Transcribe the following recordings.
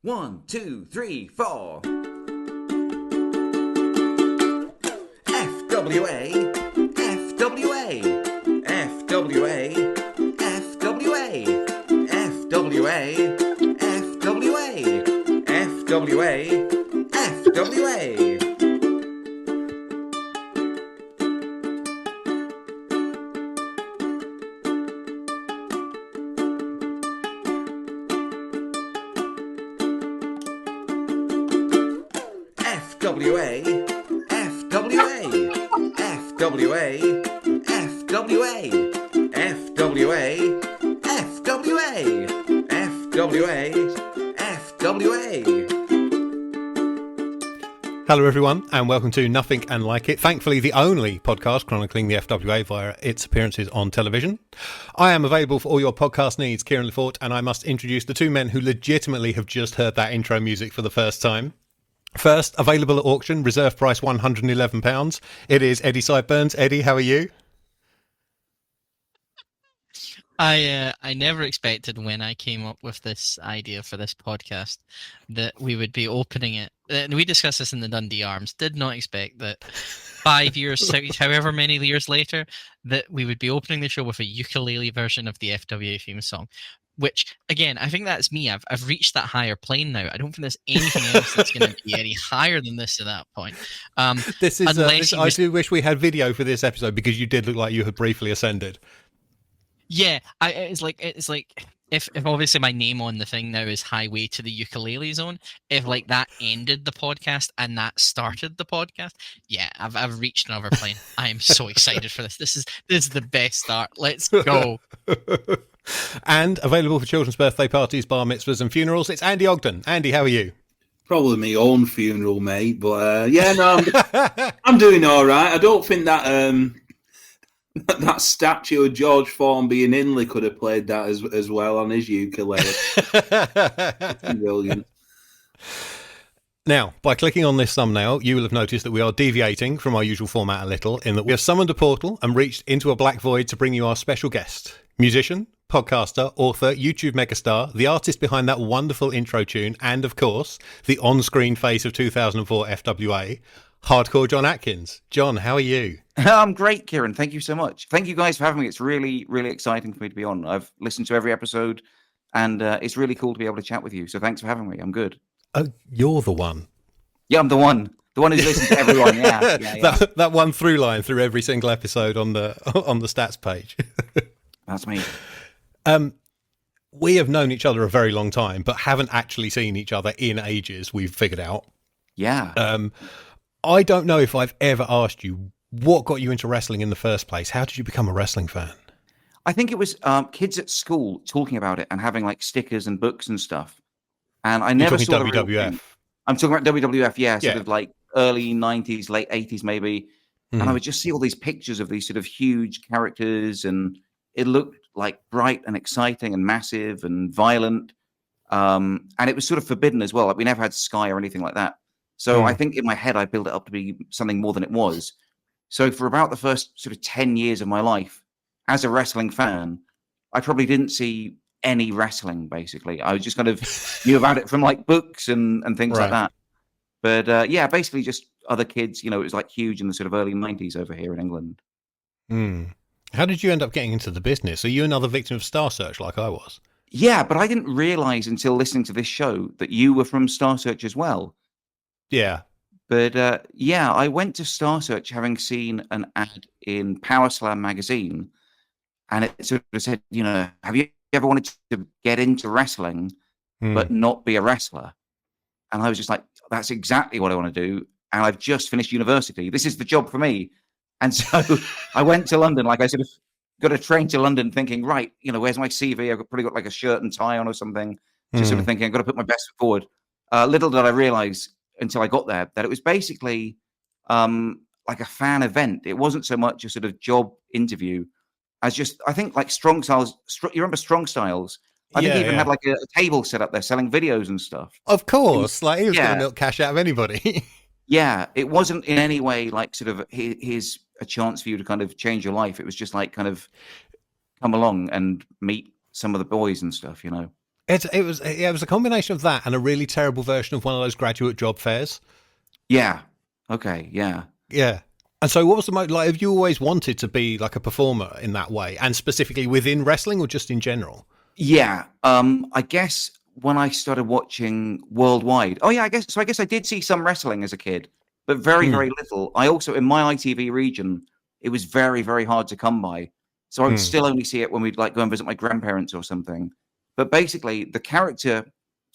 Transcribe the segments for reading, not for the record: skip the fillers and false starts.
1, 2, 3, 4. FWA, FWA, FWA, FWA, FWA, FWA, FWA, FWA. FWA, FWA, FWA, FWA, FWA, FWA, FWA, FWA. Hello everyone and welcome to Nothing and Like It, thankfully the only podcast chronicling the FWA via its appearances on television. I am available for all your podcast needs, Kieran Lefort, and I must introduce the two men who legitimately have just heard that intro music for the first time. First, available at auction, reserve price £111. It is Eddie Sideburns. Eddie, how are you? I never expected when I came up with this idea for this podcast that we would be opening it. And we discussed this in the Dundee Arms. Did not expect that 5 years, however many years later, that we would be opening the show with a ukulele version of the FWA theme song. Which, again, I think that's me. I've reached that higher plane now. I don't think there's anything else that's going to be any higher than this at that point. This is. I do wish we had video for this episode because you did look like you had briefly ascended. Yeah, it's like if obviously my name on the thing now is Highway to the Ukulele Zone. If like that ended the podcast and that started the podcast, yeah, I've reached another plane. I am so excited for this. This is the best start. Let's go. And available for children's birthday parties, bar mitzvahs and funerals, it's Andy Ogden. Andy, how are you? Probably my own funeral, mate. But yeah, no, I'm doing all right. I don't think that that statue of George Formby in Inley could have played that as well on his ukulele. Brilliant. Now, by clicking on this thumbnail, you will have noticed that we are deviating from our usual format a little, in that we have summoned a portal and reached into a black void to bring you our special guest, musician, podcaster, author, YouTube megastar, the artist behind that wonderful intro tune, and of course, the on-screen face of 2004 FWA, Hardcore John Atkins. John, how are you? I'm great, Kieran. Thank you so much. Thank you guys for having me. It's really, really exciting for me to be on. I've listened to every episode, and it's really cool to be able to chat with you. So thanks for having me. I'm good. Oh, you're the one. Yeah, I'm the one. The one who's listened to everyone. Yeah. That one through line through every single episode on the stats page. That's me. We have known each other a very long time, but haven't actually seen each other in ages, we've figured out. Yeah. I don't know if I've ever asked you what got you into wrestling in the first place. How did you become a wrestling fan? I think it was kids at school talking about it and having like stickers and books and stuff. And I never saw the real WWF. thing. I'm talking about WWF, yeah, sort of like early 90s, late 80s maybe. And I would just see all these pictures of these sort of huge characters, and it looked like bright and exciting and massive and violent. And it was sort of forbidden as well. Like we never had Sky or anything like that. So I think in my head, I built it up to be something more than it was. So for about the first sort of 10 years of my life, as a wrestling fan, I probably didn't see any wrestling, basically. I just kind of knew about it from like books and things like that. But yeah, basically just other kids, it was like huge in the sort of early 90s over here in England. How did you end up getting into the business? Are you another victim of Star Search like I was? Yeah, but I didn't realize until listening to this show that you were from Star Search as well. Yeah. But yeah, I went to Star Search having seen an ad in Power Slam magazine, and it sort of said, have you ever wanted to get into wrestling but not be a wrestler? And I was just like, that's exactly what I want to do. And I've just finished university. This is the job for me. And so I went to London, like I sort of got a train to London thinking, right, where's my CV? I've probably got like a shirt and tie on or something. Just sort of thinking, I've got to put my best foot forward. Little did I realize until I got there that it was basically like a fan event. It wasn't so much a sort of job interview as just, I think like Strong Styles, you remember Strong Styles? I think he even had like a table set up there selling videos and stuff. Of course. Like he was going to milk cash out of anybody. Yeah. It wasn't in any way like sort of here's a chance for you to kind of change your life. It was just like kind of come along and meet some of the boys and stuff, It was a combination of that and a really terrible version of one of those graduate job fairs. Yeah. Okay. Yeah. Yeah. And so what was the most, like, have you always wanted to be like a performer in that way, and specifically within wrestling or just in general? Yeah. I guess when I started watching worldwide. Oh yeah, I guess I did see some wrestling as a kid, but very, very little. I also, in my ITV region, it was very, very hard to come by. So I would still only see it when we'd like go and visit my grandparents or something. But basically the character,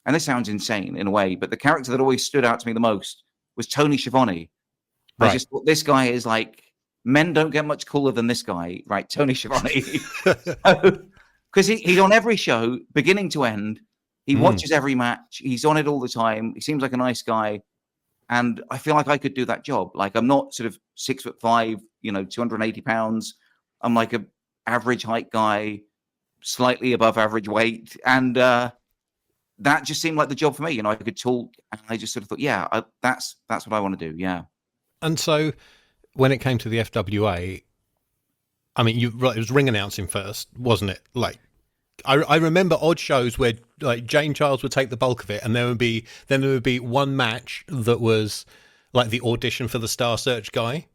and this sounds insane in a way, but the character that always stood out to me the most was Tony Schiavone. I Right. just thought this guy is like, men don't get much cooler than this guy, right? Tony Schiavone. Because he's on every show, beginning to end. He watches every match. He's on it all the time. He seems like a nice guy. And I feel like I could do that job. Like, I'm not sort of 6'5", 280 pounds. I'm like a average height guy, slightly above average weight. And that just seemed like the job for me. I could talk, and I just sort of thought, yeah, that's what I want to do. Yeah. And so when it came to the FWA, I mean, it was ring announcing first, wasn't it? Like, I remember odd shows where like Jane Childs would take the bulk of it, and there would be one match that was like the audition for the Star Search guy.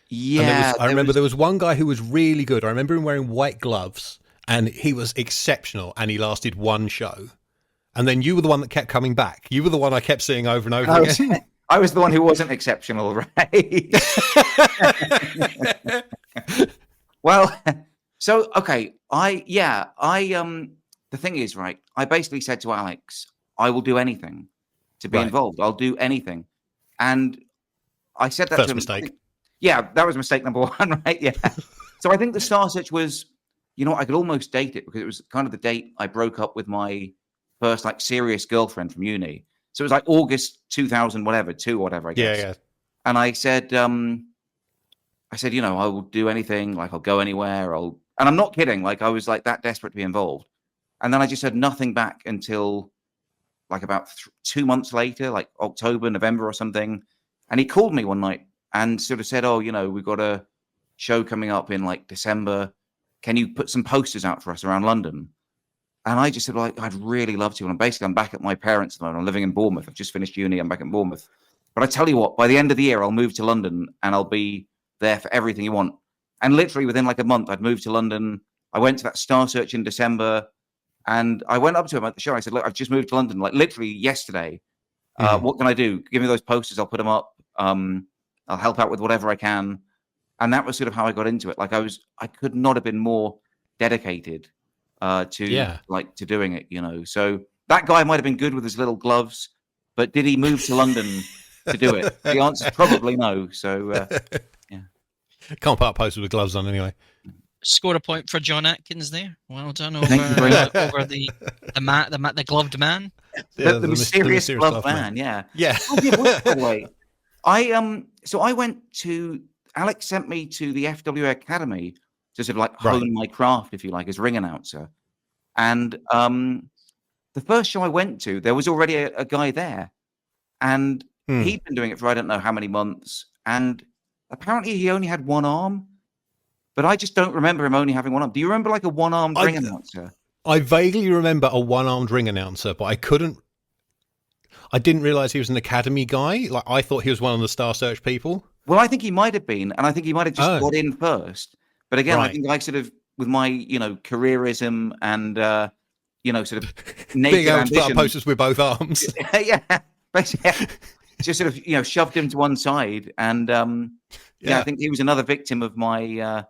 Yeah. I remember there was one guy who was really good. I remember him wearing white gloves, and he was exceptional, and he lasted one show. And then you were the one that kept coming back. You were the one I kept seeing over and over again. I was the one who wasn't exceptional, right? Well, so okay, the thing is, right, I basically said to Alex, I will do anything to be involved. I'll do anything. And I said that First to him. mistake. Yeah, that was mistake number one, right? Yeah. So I think the Star Search was, I could almost date it because it was kind of the date I broke up with my first like serious girlfriend from uni. So it was like August 2000, whatever, I guess. Yeah. And I said, I will do anything. Like, I'll go anywhere. And I'm not kidding. Like, I was like that desperate to be involved. And then I just had nothing back until like about 2 months later, like October, November or something. And he called me one night and sort of said, oh, we've got a show coming up in like December. Can you put some posters out for us around London? And I just said, well, I'd really love to. And I'm back at my parents' at the moment. I'm living in Bournemouth. I've just finished uni. I'm back in Bournemouth. But I tell you what, by the end of the year, I'll move to London and I'll be there for everything you want. And literally within like a month, I'd moved to London. I went to that Star Search in December, and I went up to him at the show. I said, look, I've just moved to London, like literally yesterday. What can I do? Give me those posters. I'll put them up. I'll help out with whatever I can. And that was sort of how I got into it. Like I could not have been more dedicated to doing it, So that guy might have been good with his little gloves, but did he move to London to do it? The answer is probably no. So yeah. Can't put up posters with gloves on anyway. Score a point for John Atkins there. Well done over the gloved man. The mysterious gloved man. Yeah. Oh, yeah, by the way, so I went to Alex sent me to the FWA Academy to sort of like hone my craft, if you like, as ring announcer. And the first show I went to, there was already a guy there, and he'd been doing it for I don't know how many months, and apparently he only had one arm, but I just don't remember him only having one arm. Do you remember like a one-armed ring announcer? I vaguely remember a one-armed ring announcer, but I didn't realize he was an academy guy. Like, I thought he was one of the Star Search people. Well, I think he might have been, and I think he might have just got in first. But again, I think I sort of, with my, careerism and, sort of naked being able ambition, to put up posters with both arms. yeah, basically, just sort of, shoved him to one side. And, I think he was another victim of my,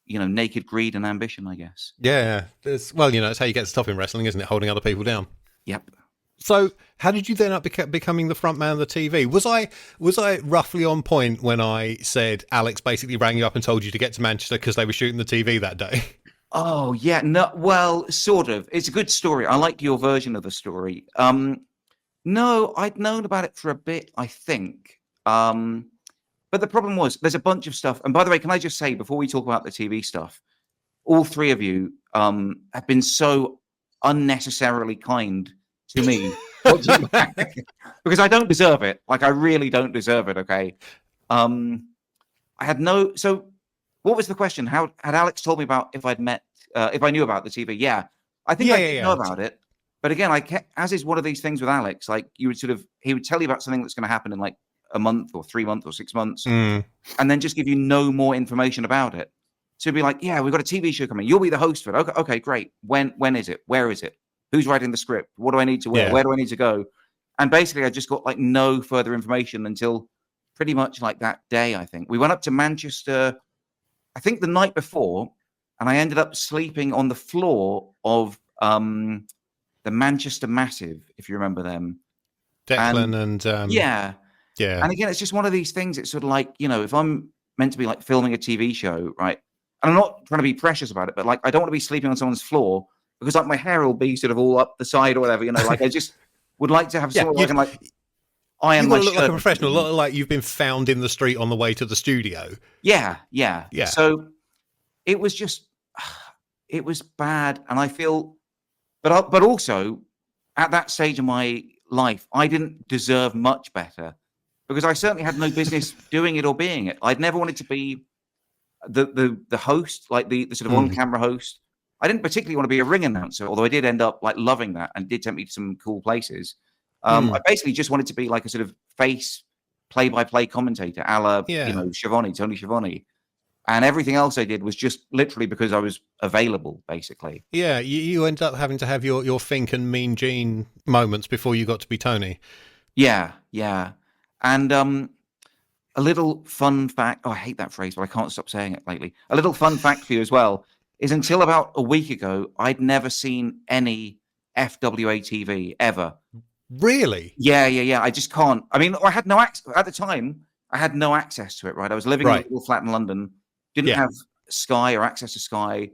naked greed and ambition, I guess. Yeah. It's how you get to top in wrestling, isn't it? Holding other people down. Yep. So how did you then up becoming the front man of the TV? Was I roughly on point when I said Alex basically rang you up and told you to get to Manchester because they were shooting the TV that day? Oh, yeah. No, well, sort of. It's a good story. I like your version of the story. No, I'd known about it for a bit, I think. But the problem was there's a bunch of stuff. And by the way, can I just say, before we talk about the TV stuff, all three of you have been so unnecessarily kind to me. Because I don't deserve it. Like, I really don't deserve it, okay? I had no... So what was the question? How had Alex told me about if I knew about the TV? Yeah. I think I did know about it. But again, as is one of these things with Alex, like he would tell you about something that's going to happen in like a month or 3 months or 6 months, and then just give you no more information about it. So be like, yeah, we've got a TV show coming. You'll be the host for it. Okay, great. When is it? Where is it? Who's writing the script? What do I need to wear? Yeah. Where do I need to go? And basically, I just got like no further information until pretty much like that day, I think. We went up to Manchester, I think the night before, and I ended up sleeping on the floor of the Manchester Massive, if you remember them. Declan and yeah. Yeah. And again, it's just one of these things. It's sort of like, you know, if I'm meant to be like filming a TV show, right? And I'm not trying to be precious about it, but like, I don't want to be sleeping on someone's floor because like my hair will be sort of all up the side or whatever, you know, like I just would like to have someone who can like iron you my want to look shirt. like a professional, not like you've been found in the street on the way to the studio. Yeah. So it was just, it was bad. And I feel, but also at that stage of my life, I didn't deserve much better because I certainly had no business doing it or being it. I'd never wanted to be the host, like the sort of on-camera host. I didn't particularly want to be a ring announcer, although I did end up like loving that and did take me to some cool places. I basically just wanted to be like a sort of face play-by-play commentator, a la, you know, Tony Schiavone. And everything else I did was just literally because I was available, basically. Yeah, you ended up having to have your Fink and Mean Gene moments before you got to be Tony. Yeah. And a little fun fact, I hate that phrase, but I can't stop saying it lately. A little fun fact for you as well is until about a week ago, I'd never seen any FWA TV ever. Really? Yeah. I just can't. I mean, I had no access at the time. I had no access to it. Right, I was living in a little flat in London. Didn't have Sky or access to Sky.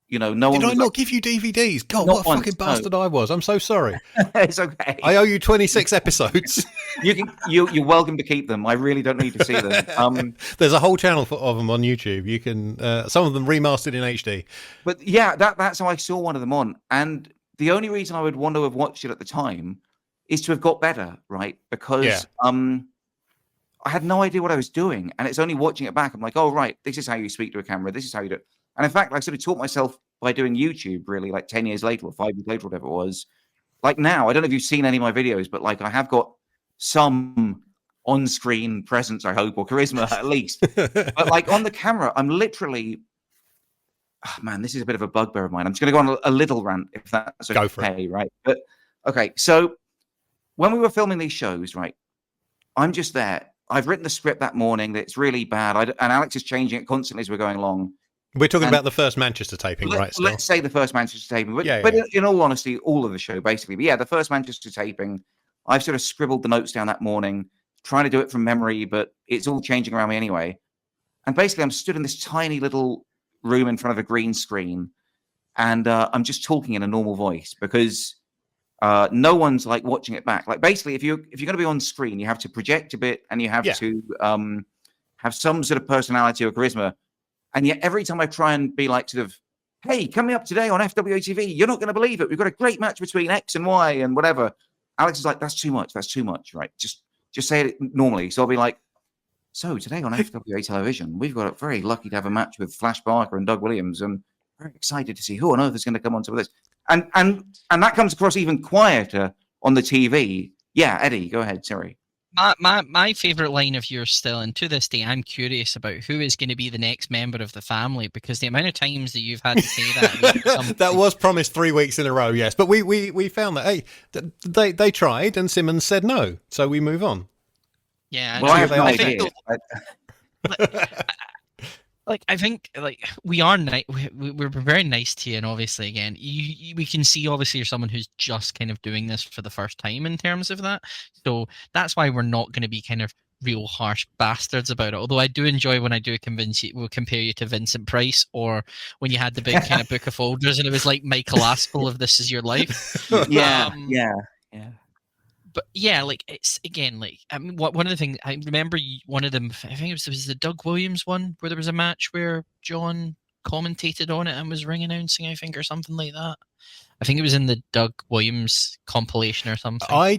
You know, no one. Did I not give you DVDs? God, what a fucking bastard I was. I'm so sorry. It's okay. I owe you 26 episodes. You're welcome to keep them. I really don't need to see them. There's a whole channel of them on YouTube. You can some of them remastered in HD. But yeah, that's how I saw one of them on. And the only reason I would want to have watched it at the time is to have got better, right? Because I had no idea what I was doing. And it's only watching it back, I'm like, oh, right, this is how you speak to a camera. This is how you do it. And in fact, I sort of taught myself by doing YouTube, really, like 10 years later or 5 years later, whatever it was. Like now, I don't know if you've seen any of my videos, but like I have got some on-screen presence, I hope, or charisma at least. But like on the camera, I'm literally, oh, man, this is a bit of a bugbear of mine. I'm just going to go on a little rant, if that's okay. Go for it. Right? But okay, so when we were filming these shows, right, I'm just there. I've written the script that morning that it's really bad. And Alex is changing it constantly as we're going along. We're talking about the first Manchester taping, right? Still? Let's say the first Manchester taping. But in all honesty, all of the show, basically. But yeah, the first Manchester taping, I've sort of scribbled the notes down that morning, trying to do it from memory, but it's all changing around me anyway. And basically, I'm stood in this tiny little room in front of a green screen, and I'm just talking in a normal voice because no one's like watching it back. Like basically, if you're going to be on screen, you have to project a bit, and you have to have some sort of personality or charisma. And yet, every time I try and be like sort of, hey, coming up today on FWA TV, you're not going to believe it. We've got a great match between X and Y and whatever. Alex is like, that's too much. That's too much, right? Just say it normally. So I'll be like, so today on FWA television, we've got very lucky to have a match with Flash Barker and Doug Williams, and very excited to see who on earth is going to come on top of this. And that comes across even quieter on the TV. Yeah, Eddie, go ahead. Sorry. My favorite line of yours still, and to this day, I'm curious about who is going to be the next member of the family, because the amount of times that you've had to say that. That was promised 3 weeks in a row, yes. But we found that, hey, they tried and Simmons said no. So we move on. Yeah. Well, I have no idea. I think we are we're very nice to you, and obviously again we can see obviously you're someone who's just kind of doing this for the first time in terms of that, so that's why we're not going to be kind of real harsh bastards about it. Although I do enjoy when I do compare you to Vincent Price, or when you had the big kind of book of folders and it was like Michael Aspel of This Is Your Life. Yeah. But yeah, like it's again, like I mean, one of the things I remember, one of them, I think it was the Doug Williams one, where there was a match where John commentated on it and was ring announcing, I think, or something like that. I think it was in the Doug Williams compilation or something. I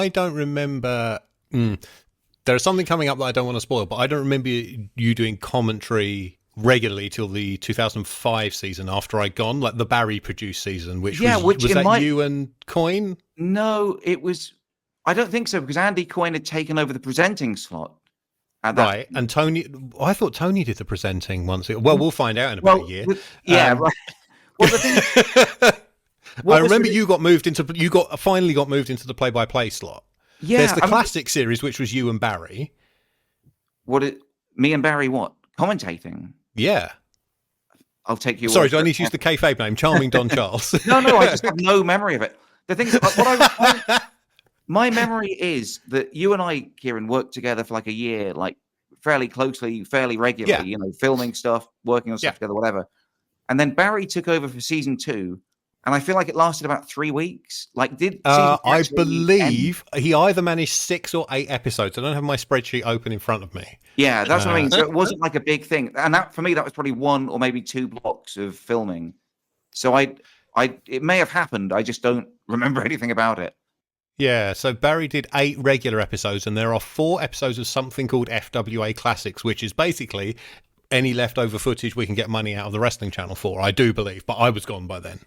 don't remember. There's something coming up that I don't want to spoil, but I don't remember you doing commentary regularly till the 2005 season after I'd gone, like the Barry produced season, which which was that you and Coyne? No, it was. I don't think so, because Andy Coyne had taken over the presenting slot. Right, and Tony. I thought Tony did the presenting once. Well, we'll find out in about a year. Right. Well, the thing. I remember you finally got moved into the play-by-play slot. Yeah, there's the classic series, which was you and Barry. Me and Barry what? Commentating? Yeah. I'll take you. Sorry, do I need to use the kayfabe name? Charming Don Charles. No, I just have no memory of it. The thing is, my memory is that you and I, Kieran, worked together for like a year, like fairly closely, fairly regularly, filming stuff, working on stuff together, whatever. And then Barry took over for season 2. And I feel like it lasted about 3 weeks. Like, I believe he either managed 6 or 8 episodes. I don't have my spreadsheet open in front of me. Yeah, that's what I mean. So it wasn't like a big thing. And that, for me, that was probably 1 or maybe 2 blocks of filming. So it may have happened. I just don't remember anything about it. Yeah, so Barry did 8 regular episodes, and there are 4 episodes of something called FWA Classics, which is basically any leftover footage we can get money out of the wrestling channel for, I do believe. But I was gone by then.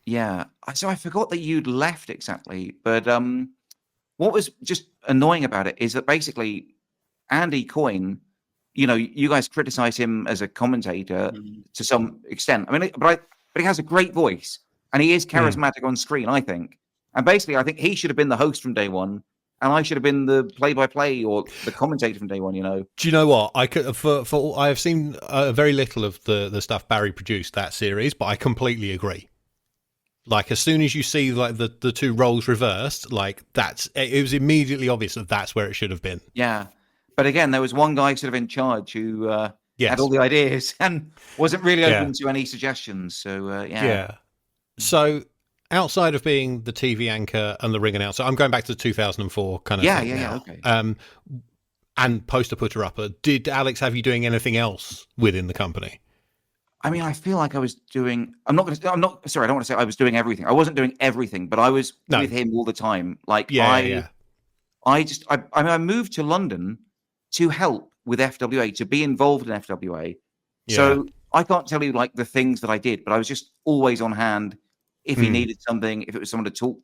Yeah, so I forgot that you'd left exactly. But what was just annoying about it is that basically Andy Coyne, you guys criticize him as a commentator to some extent. I mean, but he has a great voice and he is charismatic on screen, I think. And basically, I think he should have been the host from day one, and I should have been the play-by-play or the commentator from day one. Do you know what? I could I have seen very little of the stuff Barry produced that series, but I completely agree. Like, as soon as you see like the 2 roles reversed, like it was immediately obvious that that's where it should have been. Yeah, but again, there was one guy sort of in charge who had all the ideas and wasn't really open to any suggestions. So So outside of being the TV anchor and the ring announcer, I'm going back to 2004 kind of thing now. Okay. And poster putter upper. Did Alex have you doing anything else within the company? I mean, I feel like I was doing. I don't want to say I was doing everything. I wasn't doing everything, but I was with him all the time. Like, I moved to London to help with FWA, to be involved in FWA. Yeah. So I can't tell you like the things that I did, but I was just always on hand if he needed something, if it was someone to talk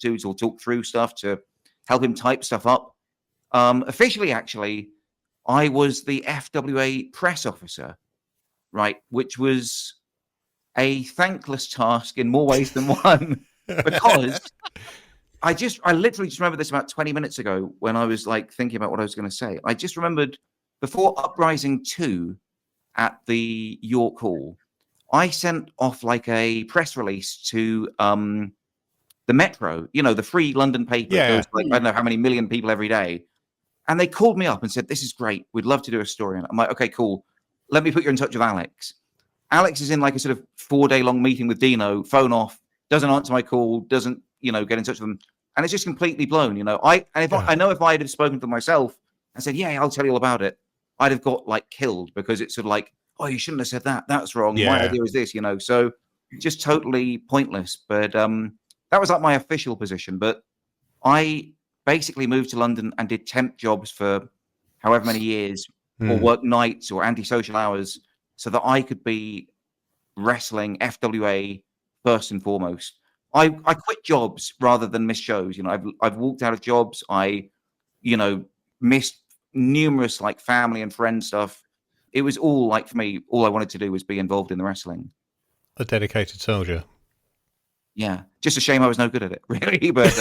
through stuff, to help him type stuff up. Officially, actually, I was the FWA press officer. Right, which was a thankless task in more ways than one, because I literally just remembered this about 20 minutes ago when I was like thinking about what I was going to say. I just remembered before Uprising 2 at the York Hall, I sent off like a press release to the Metro, the free London paper. Yeah. Goes, like, I don't know how many million people every day. And they called me up and said, "This is great. We'd love to do a story." And I'm like, "Okay, cool. Let me put you in touch with Alex." Alex is in like a sort of 4-day-long meeting with Dino, phone off, doesn't answer my call, doesn't, get in touch with them. And it's just completely blown, I know if I had spoken to myself and said, "Yeah, I'll tell you all about it," I'd have got like killed, because it's sort of like, "Oh, you shouldn't have said that. That's wrong. Yeah. My idea is this," So just totally pointless. But that was like my official position. But I basically moved to London and did temp jobs for however many years, or work nights or antisocial hours, so that I could be wrestling FWA first and foremost. I quit jobs rather than miss shows. I've walked out of jobs. I, missed numerous like family and friend stuff. It was all like, for me, all I wanted to do was be involved in the wrestling. A dedicated soldier. Yeah, just a shame I was no good at it, really. But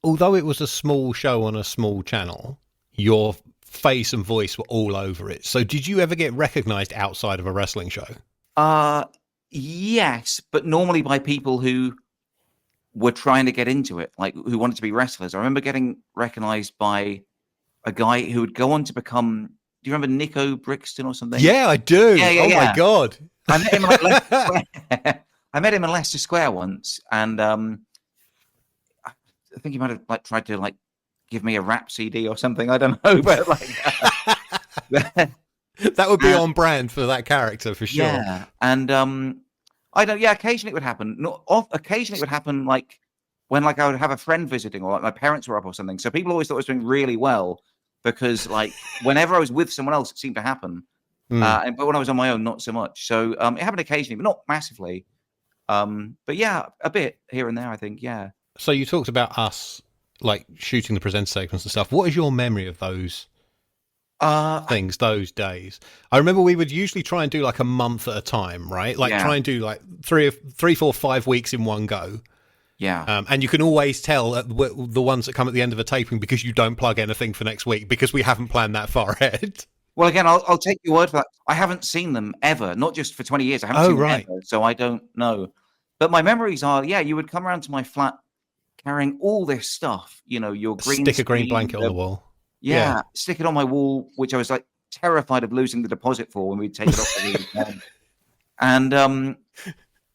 although it was a small show on a small channel, your face and voice were all over it. So did you ever get recognized outside of a wrestling show? Yes, but normally by people who were trying to get into it, like who wanted to be wrestlers. I remember getting recognized by a guy who would go on to become, do you remember Nikko Brixton or something? Yeah, I do. Yeah, my God. I met him at Leicester Square. I met him in Leicester Square once, and I think he might have like tried to like give me a rap CD or something. I don't know, but like that would be on brand for that character for sure. Yeah, and I don't. Yeah, occasionally it would happen. Occasionally it would happen like when like I would have a friend visiting, or like my parents were up or something. So people always thought I was doing really well, because like whenever I was with someone else, it seemed to happen. But when I was on my own, not so much. So it happened occasionally, but not massively. But yeah, a bit here and there, I think. Yeah. So you talked about us like shooting the presenter segments and stuff. What is your memory of those things, those days? I remember we would usually try and do like a month at a time, right? Like try and do like 3, 4, 5 weeks in one go. Yeah. And you can always tell the ones that come at the end of a taping because you don't plug anything for next week because we haven't planned that far ahead. Well, again, I'll take your word for that. I haven't seen them ever, not just for 20 years. I haven't seen them ever, so I don't know. But my memories are, you would come around to my flat carrying all this stuff, your green stick a green blanket on the wall. Yeah, stick it on my wall, which I was like terrified of losing the deposit for when we'd take it off. And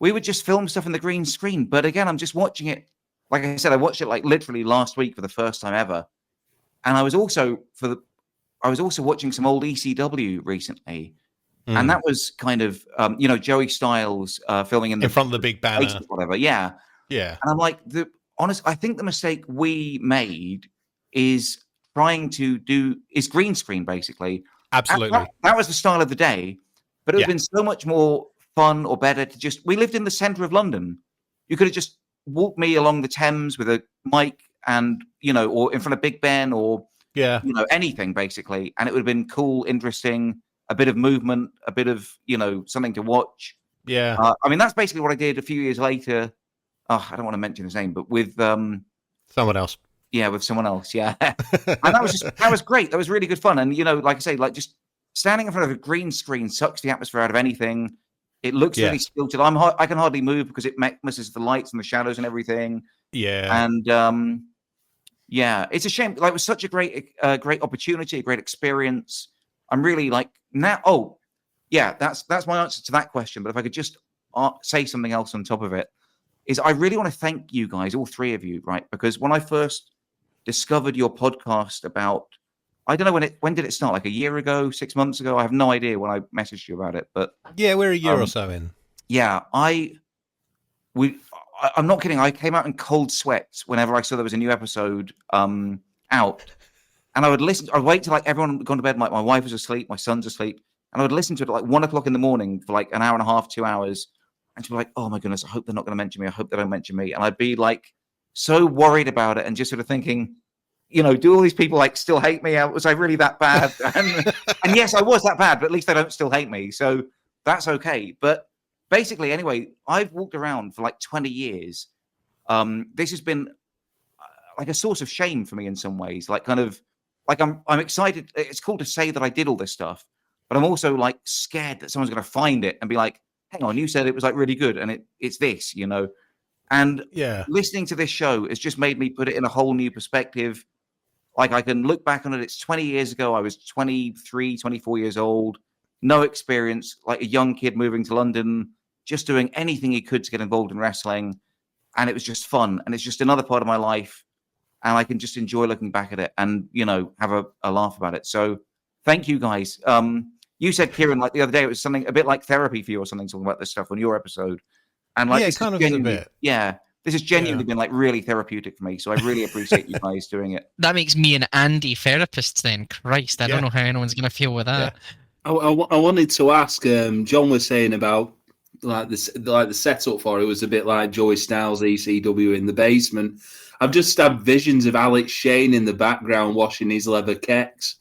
we would just film stuff in the green screen. But again, I'm just watching it. Like I said, I watched it like literally last week for the first time ever. And I was also watching some old ECW recently. And that was kind of, Joey Styles filming in front of the big banner. Whatever. Yeah. Yeah. And I'm like, I think the mistake we made is trying to is green screen, basically. Absolutely. That was the style of the day. But it would have been so much more fun or better to we lived in the center of London. You could have just walked me along the Thames with a mic and, or in front of Big Ben or, anything basically. And it would have been cool, interesting, a bit of movement, a bit of, something to watch. Yeah. I mean, that's basically what I did a few years later. Oh, I don't want to mention his name, but with someone else. Yeah, with someone else. Yeah. And that was great. That was really good fun. And, like I say, like just standing in front of a green screen sucks the atmosphere out of anything. It looks really stilted. I can hardly move because it messes the lights and the shadows and everything. Yeah. And it's a shame. Like, it was such a great opportunity, a great experience. I'm really like now. Oh, yeah, that's my answer to that question. But if I could just say something else on top of it, is I really want to thank you guys, all three of you, right? Because when I first discovered your podcast about, I don't know when did it start? Like a year ago, 6 months ago? I have no idea when I messaged you about it. But yeah, we're a year or so in. Yeah, I'm not kidding. I came out in cold sweats whenever I saw there was a new episode out. And I would listen. I'd wait till like everyone had gone to bed. Like my wife was asleep, my son's asleep, and I would listen to it at like 1 o'clock in the morning for like an hour and a half, 2 hours. And she'd be like, "Oh my goodness, I hope they're not going to mention me. I hope they don't mention me." And I'd be like so worried about it, and just sort of thinking, do all these people like still hate me? Was I really that bad? And yes, I was that bad, but at least they don't still hate me, so that's okay. But basically, anyway, I've walked around for like 20 years. This has been like a source of shame for me in some ways. Like kind of. Like I'm excited. It's cool to say that I did all this stuff, but I'm also like scared that someone's going to find it and be like, "Hang on, you said it was like really good, and it's this, And listening to this show has just made me put it in a whole new perspective. Like I can look back on it. It's 20 years ago. I was 23, 24 years old, no experience, like a young kid moving to London, just doing anything he could to get involved in wrestling, and it was just fun. And it's just another part of my life. And I can just enjoy looking back at it and, have a laugh about it. So thank you guys. You said, Kieran, like the other day, it was something a bit like therapy for you or something, talking about this stuff on your episode. And like, it kind of is a bit. Yeah. This has genuinely been like really therapeutic for me. So I really appreciate you guys doing it. That makes me and Andy therapists then. Christ, I don't know how anyone's going to feel with that. Yeah. I wanted to ask, John was saying about like the setup for it was a bit like Joey Styles ECW in the basement. I've just had visions of Alex Shane in the background washing his leather kecks.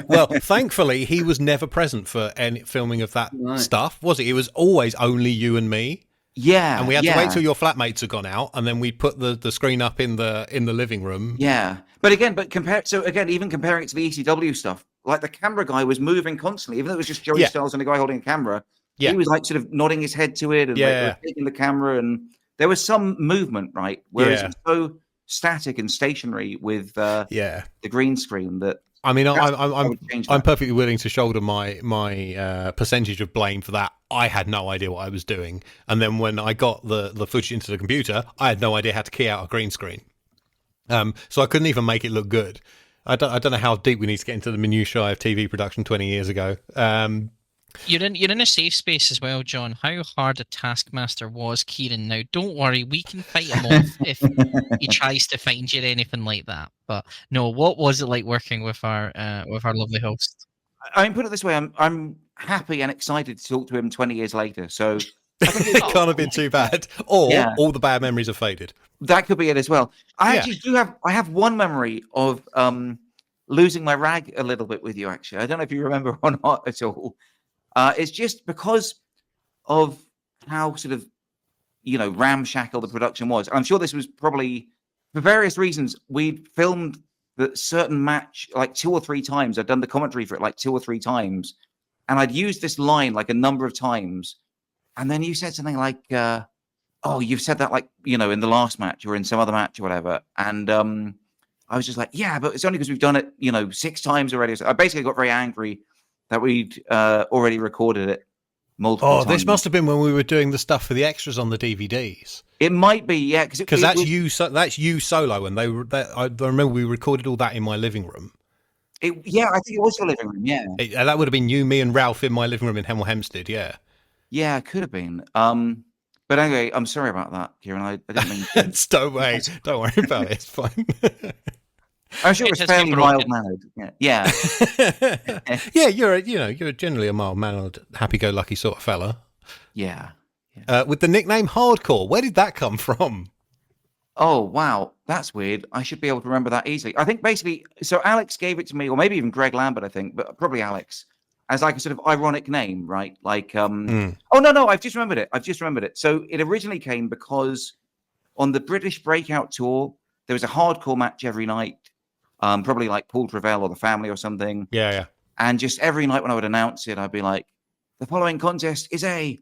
Well, thankfully, he was never present for any filming of that stuff, was he? It was always only you and me. Yeah, and we had to wait till your flatmates had gone out, and then we put the screen up in the living room. Yeah, but even comparing it to the ECW stuff, like the camera guy was moving constantly, even though it was just Joey Styles and a guy holding a camera. Yeah, he was like sort of nodding his head to it and like, taking the camera, and there was some movement, right? Whereas it's so static and stationary with the green screen that. I mean, I'm perfectly willing to shoulder my percentage of blame for that. I had no idea what I was doing, and then when I got the footage into the computer, I had no idea how to key out a green screen. So I couldn't even make it look good. I don't know how deep we need to get into the minutiae of TV production 20 years ago. You're in a safe space as well, John. How hard a taskmaster was Kieran. Now, don't worry, we can fight him off if he tries to find you or anything like that. But no, what was it like working with our lovely host? I mean, put it this way: I'm happy and excited to talk to him 20 years later. So I think It can't have been too bad, or Yeah. all the bad memories have faded. that could be it as well. I Yeah. actually do have. I have one memory of losing my rag a little bit with you. Actually, I don't know if you remember or not at all. It's just because of how sort of ramshackle the production was. I'm sure this was probably for various reasons. We'd filmed the certain match like 2 or 3 times. I'd done the commentary for it like 2 or 3 times, and I'd used this line like a number of times. And then you said something like, "Oh, you've said that like in the last match or in some other match or whatever." And I was just like, "Yeah, but it's only because we've done it 6 times already." So I basically got very angry that we'd already recorded it multiple times. This must have been when we were doing the stuff for the extras on the DVDs. It might be, yeah, because that's you. That's you solo, and I remember we recorded all that in my living room. I think it was your living room. Yeah, that would have been you, me, and Ralph in my living room in Hemel Hempstead. Yeah, it could have been. But anyway, I'm sorry about that, Kieran. I didn't mean to. Don't worry about it. It's fine. I'm sure it was fairly mild mannered. Yeah. Yeah, you're generally a mild mannered, happy go lucky sort of fella. Yeah. With the nickname Hardcore, where did that come from? Oh wow, that's weird. I should be able to remember that easily. I think basically, so Alex gave it to me, or maybe even Greg Lambert, I think, but probably Alex, as like a sort of ironic name, right? Like, oh no, I've just remembered it. So it originally came because on the British Breakout Tour, there was a hardcore match every night. Probably like Paul Travell or the Family or something. Yeah. And just every night when I would announce it, I'd be like, the following contest is a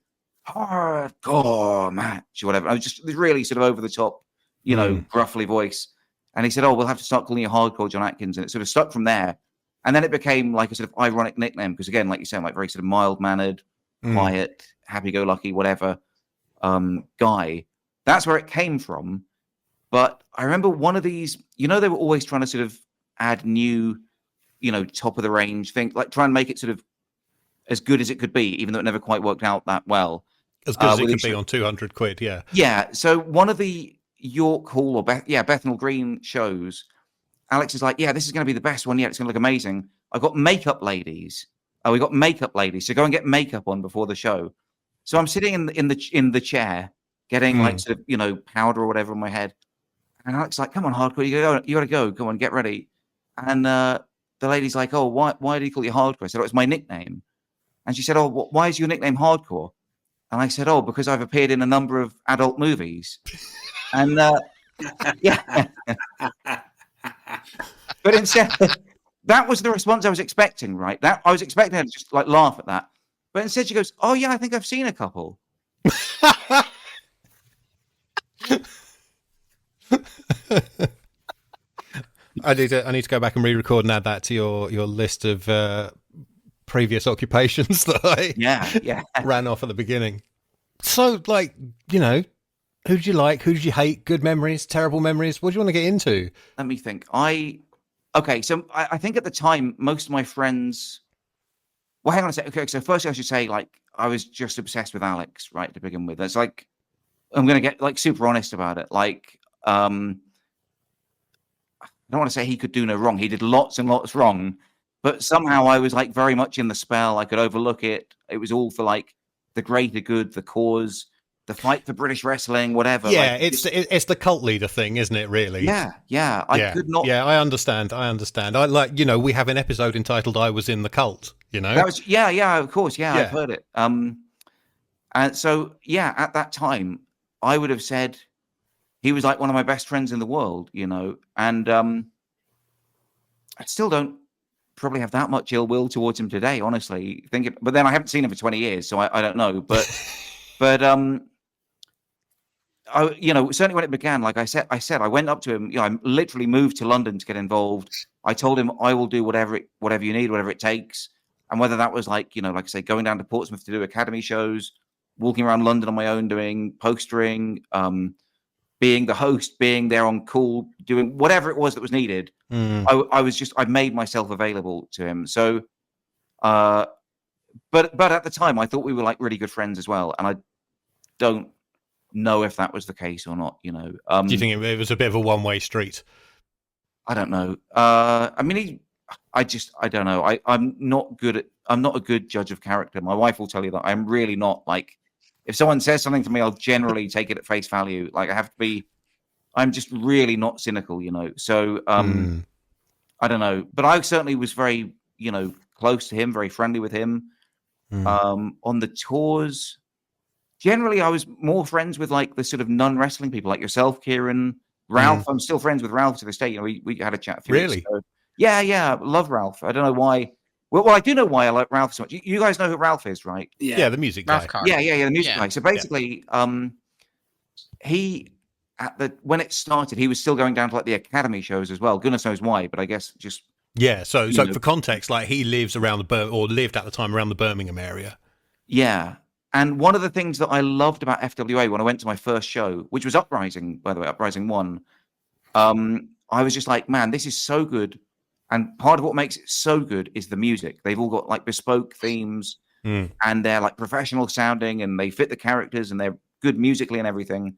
hardcore match or whatever. I was just really sort of over the top, gruffly voice. And he said, "Oh, we'll have to start calling you Hardcore John Atkins." And it sort of stuck from there. And then it became like a sort of ironic nickname because, again, like you said, like very sort of mild-mannered, quiet, happy-go-lucky, whatever guy. That's where it came from. But I remember one of these, they were always trying to sort of add new, top of the range things, like try and make it sort of as good as it could be, even though it never quite worked out that well. As good as it could be on 200 quid, yeah. Yeah, so one of the York Hall or Bethnal Green shows, Alex is like, "Yeah, this is going to be the best one yet. It's going to look amazing. I've got makeup ladies. We got makeup ladies, so go and get makeup on before the show." So I'm sitting in the chair, getting like sort of powder or whatever on my head. And Alex is like, "Come on, Hardcore, you got to go. Come on, get ready." And the lady's like, "Oh, why do you call you Hardcore?" I said, "Oh, it's my nickname." And she said, "Oh, why is your nickname Hardcore?" And I said, "Oh, because I've appeared in a number of adult movies." And yeah. But instead, that was the response I was expecting, right? That I was expecting her to just like laugh at that. But instead she goes, "Oh yeah, I think I've seen a couple." I need to go back and re-record and add that to your list of previous occupations that I ran off at the beginning. So, like, who did you like? Who did you hate? Good memories, terrible memories? What do you want to get into? Let me think. So I think at the time, most of my friends... Well, hang on a second. Okay, so first I should say, like, I was just obsessed with Alex, right, to begin with. It's like, I'm going to get, like, super honest about it. Like, I don't want to say he could do no wrong. He did lots and lots wrong. But somehow I was, like, very much in the spell. I could overlook it. It was all for, like, the greater good, the cause, the fight for British wrestling, whatever. Yeah, like, it's the cult leader thing, isn't it, really? Yeah. I could not... Yeah, I understand. I like, we have an episode entitled "I Was in the Cult," That was, of course. Yeah, I've heard it. And so, at that time, I would have said he was like one of my best friends in the world, and I still don't probably have that much ill will towards him today, honestly. But then I haven't seen him for 20 years, so I don't know. But certainly when it began, like I said, I went up to him. I literally moved to London to get involved. I told him I will do whatever you need, whatever it takes. And whether that was like, like I say, going down to Portsmouth to do academy shows, walking around London on my own, doing postering, being the host, being there on call, doing whatever it was that was needed. I made myself available to him. So but at the time, I thought we were like really good friends as well, and I don't know if that was the case or not. You know, Do you think it was a bit of a one-way street? I don't know. I mean, I don't know. I'm not a good judge of character. My wife will tell you that I'm really not. Like, if someone says something to me, I'll generally take it at face value. Like, I'm just really not cynical, you know. So, I don't know. But I certainly was very, you know, close to him, very friendly with him. On the tours, generally, I was more friends with like the sort of non-wrestling people, like yourself, Kieran, Ralph. I'm still friends with Ralph to this day. You know, we had a chat a few weeks ago. Yeah, love Ralph. I don't know why. Well, I do know why I like Ralph so much. You guys know who Ralph is, right? Yeah, the music guy. Yeah, the music guy. So basically, he when it started, he was still going down to like the Academy shows as well. Goodness knows why, but I guess just So for context, like he lives around lived at the time around the Birmingham area. Yeah. And one of the things that I loved about FWA when I went to my first show, which was Uprising, by the way, Uprising 1, I was just like, man, this is so good. And part of what makes it so good is the music. They've all got like bespoke themes and they're like professional sounding and they fit the characters and they're good musically and everything.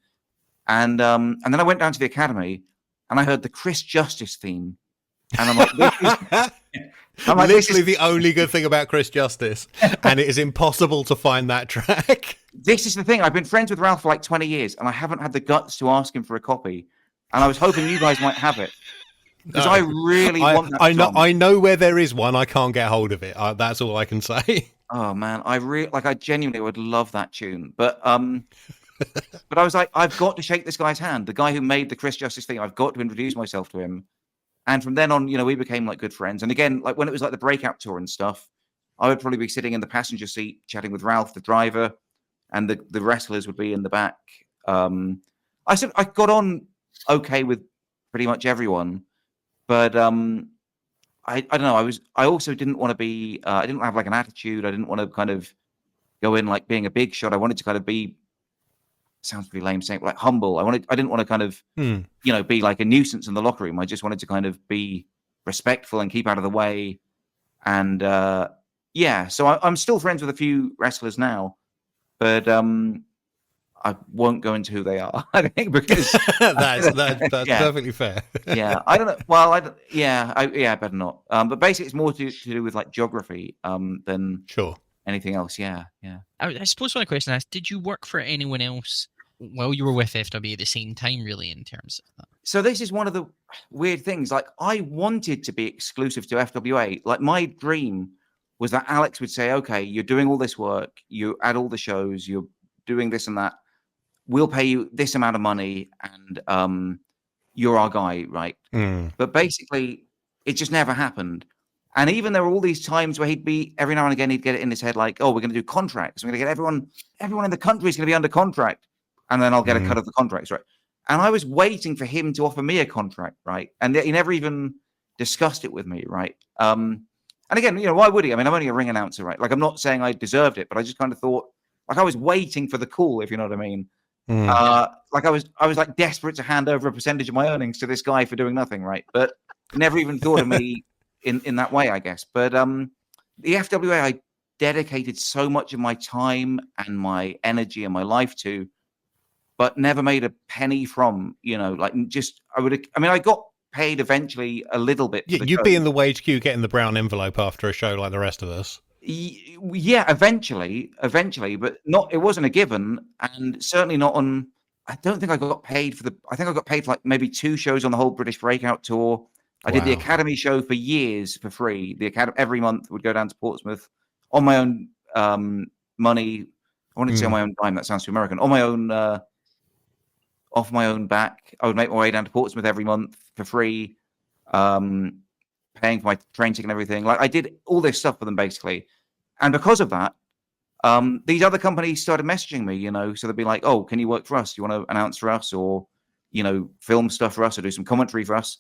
And then I went down to the Academy and I heard the Chris Justice theme. And I'm like, literally the only good thing about Chris Justice, and it is impossible to find that track. This is the thing. I've been friends with Ralph for like 20 years, and I haven't had the guts to ask him for a copy. And I was hoping you guys might have it because I really want that. I know where there is one. I can't get hold of it. That's all I can say. Oh man, I genuinely would love that tune, but but I was like, I've got to shake this guy's hand. The guy who made the Chris Justice thing. I've got to introduce myself to him. And from then on, you know, we became like good friends. And again, like when it was like the breakout tour and stuff, I would probably be sitting in the passenger seat chatting with Ralph, the driver, and the wrestlers would be in the back. I got on okay with pretty much everyone, but I don't know. I also didn't want to be. I didn't have like an attitude. I didn't want to kind of go in like being a big shot. I wanted to kind of be. Sounds pretty lame saying like humble. I didn't want to kind of, you know, be like a nuisance in the locker room. I just wanted to kind of be respectful and keep out of the way. And so I'm still friends with a few wrestlers now, but I won't go into who they are. I think because that's perfectly fair. Yeah, I don't know. Well, I better not. But basically, it's more to do with like geography than anything else. Yeah. I suppose one question I asked: did you work for anyone else while you were with FW at the same time? Really, in terms of that. So this is one of the weird things. Like I wanted to be exclusive to FWA. Like my dream was that Alex would say, "Okay, you're doing all this work. You add all the shows. You're doing this and that. We'll pay you this amount of money, and you're our guy, right?" But basically, it just never happened. And even there were all these times where every now and again, he'd get it in his head, like, "Oh, we're going to do contracts. We're going to get everyone in the country is going to be under contract. And then I'll get a cut of the contracts, right?" And I was waiting for him to offer me a contract, right? And he never even discussed it with me, right? And again, you know, why would he? I mean, I'm only a ring announcer, right? Like, I'm not saying I deserved it, but I just kind of thought, like, I was waiting for the call, if you know what I mean. Like I was like desperate to hand over a percentage of my earnings to this guy for doing nothing, right? But never even thought of me in that way, I guess. But the FWA, I dedicated so much of my time and my energy and my life to, but never made a penny from, you know, like just, I got paid eventually a little bit. You'd be in the wage queue getting the brown envelope after a show like the rest of us. Yeah, eventually, but it wasn't a given, and certainly not on. I don't think I got paid I think I got paid for like maybe 2 shows on the whole British Breakout tour. I did the Academy show for years for free. The Academy every month would go down to Portsmouth on my own money. I wanted to say on my own dime. That sounds too American. On my own, off my own back. I would make my way down to Portsmouth every month for free, paying for my train ticket and everything. Like I did all this stuff for them basically, and because of that, these other companies started messaging me. You know, so they'd be like, "Oh, can you work for us? Do you want to announce for us, or you know, film stuff for us, or do some commentary for us?"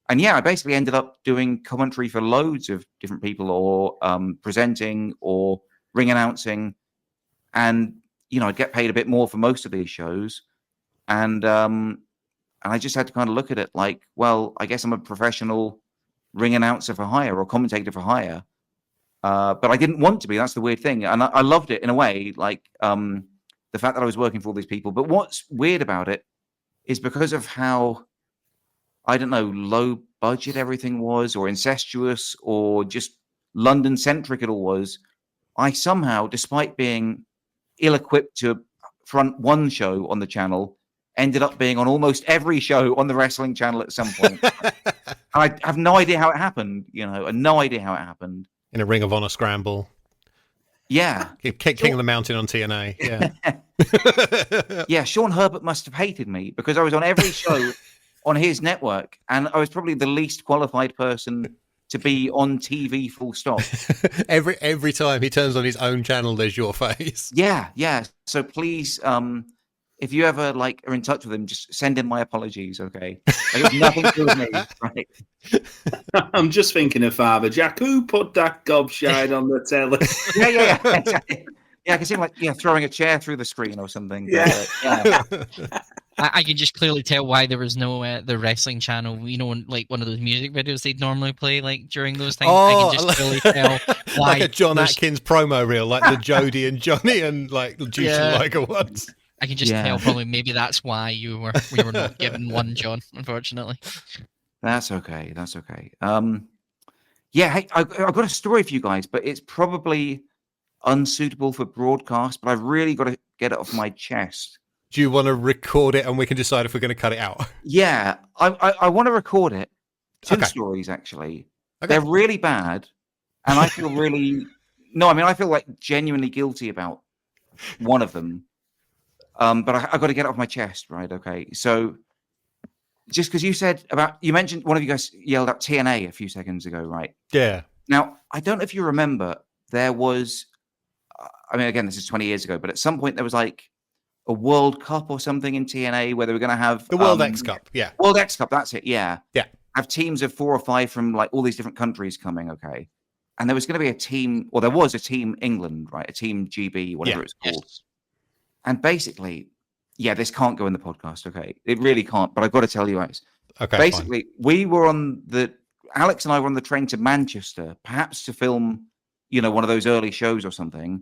And yeah, I basically ended up doing commentary for loads of different people, or presenting, or ring announcing, and you know, I'd get paid a bit more for most of these shows, and I just had to kind of look at it like, well, I guess I'm a professional ring announcer for hire or commentator for hire, But I didn't want to be. That's the weird thing. And I loved it in a way, like the fact that I was working for all these people. But what's weird about it is because of how, I don't know, low budget everything was, or incestuous, or just London centric it all was. I somehow, despite being ill-equipped to front one show on the channel, ended up being on almost every show on the wrestling channel at some point. I have no idea how it happened, and no idea how it happened. In a Ring of Honor scramble. Yeah. King of the Mountain on TNA. Yeah. Yeah, Sean Herbert must have hated me because I was on every show on his network, and I was probably the least qualified person to be on TV, full stop. every time he turns on his own channel, there's your face. Yeah. So please, if you ever are in touch with him, just send in my apologies, okay? It's nothing to do with me, right? I'm just thinking of Father Jack. Who put that gobshite on the telly? Yeah. Exactly. Yeah, I can see him throwing a chair through the screen or something. Yeah. I can just clearly tell why there was no the wrestling channel. Like one of those music videos they'd normally play during those things. I can just clearly tell why. Like a John Atkins promo reel, like the Jody and Johnny and Juice and Liger ones. I can just tell probably maybe that's why we were not given one, John, unfortunately. That's okay. Yeah, hey, I've got a story for you guys, but it's probably unsuitable for broadcast, but I've really got to get it off my chest. Do you want to record it and we can decide if we're going to cut it out? Yeah, I want to record it. Two stories, actually. Okay. They're really bad, and I feel I feel genuinely guilty about one of them. But I've got to get it off my chest, right? Okay, so just because you mentioned one of you guys yelled out TNA a few seconds ago, right? Yeah. Now, I don't know if you remember, there was, again, this is 20 years ago, but at some point there was a World Cup or something in TNA where they were going to have the World X Cup. Yeah. World X Cup. That's it. Yeah. Yeah. Have teams of 4 or 5 from all these different countries coming. Okay. And there was going to be a team, or there was a team England, right? A team GB, whatever it's called. Yes. And basically, this can't go in the podcast. Okay. It really can't, but I've got to tell you guys. Okay. Basically, Alex and I were on the train to Manchester, perhaps to film, one of those early shows or something.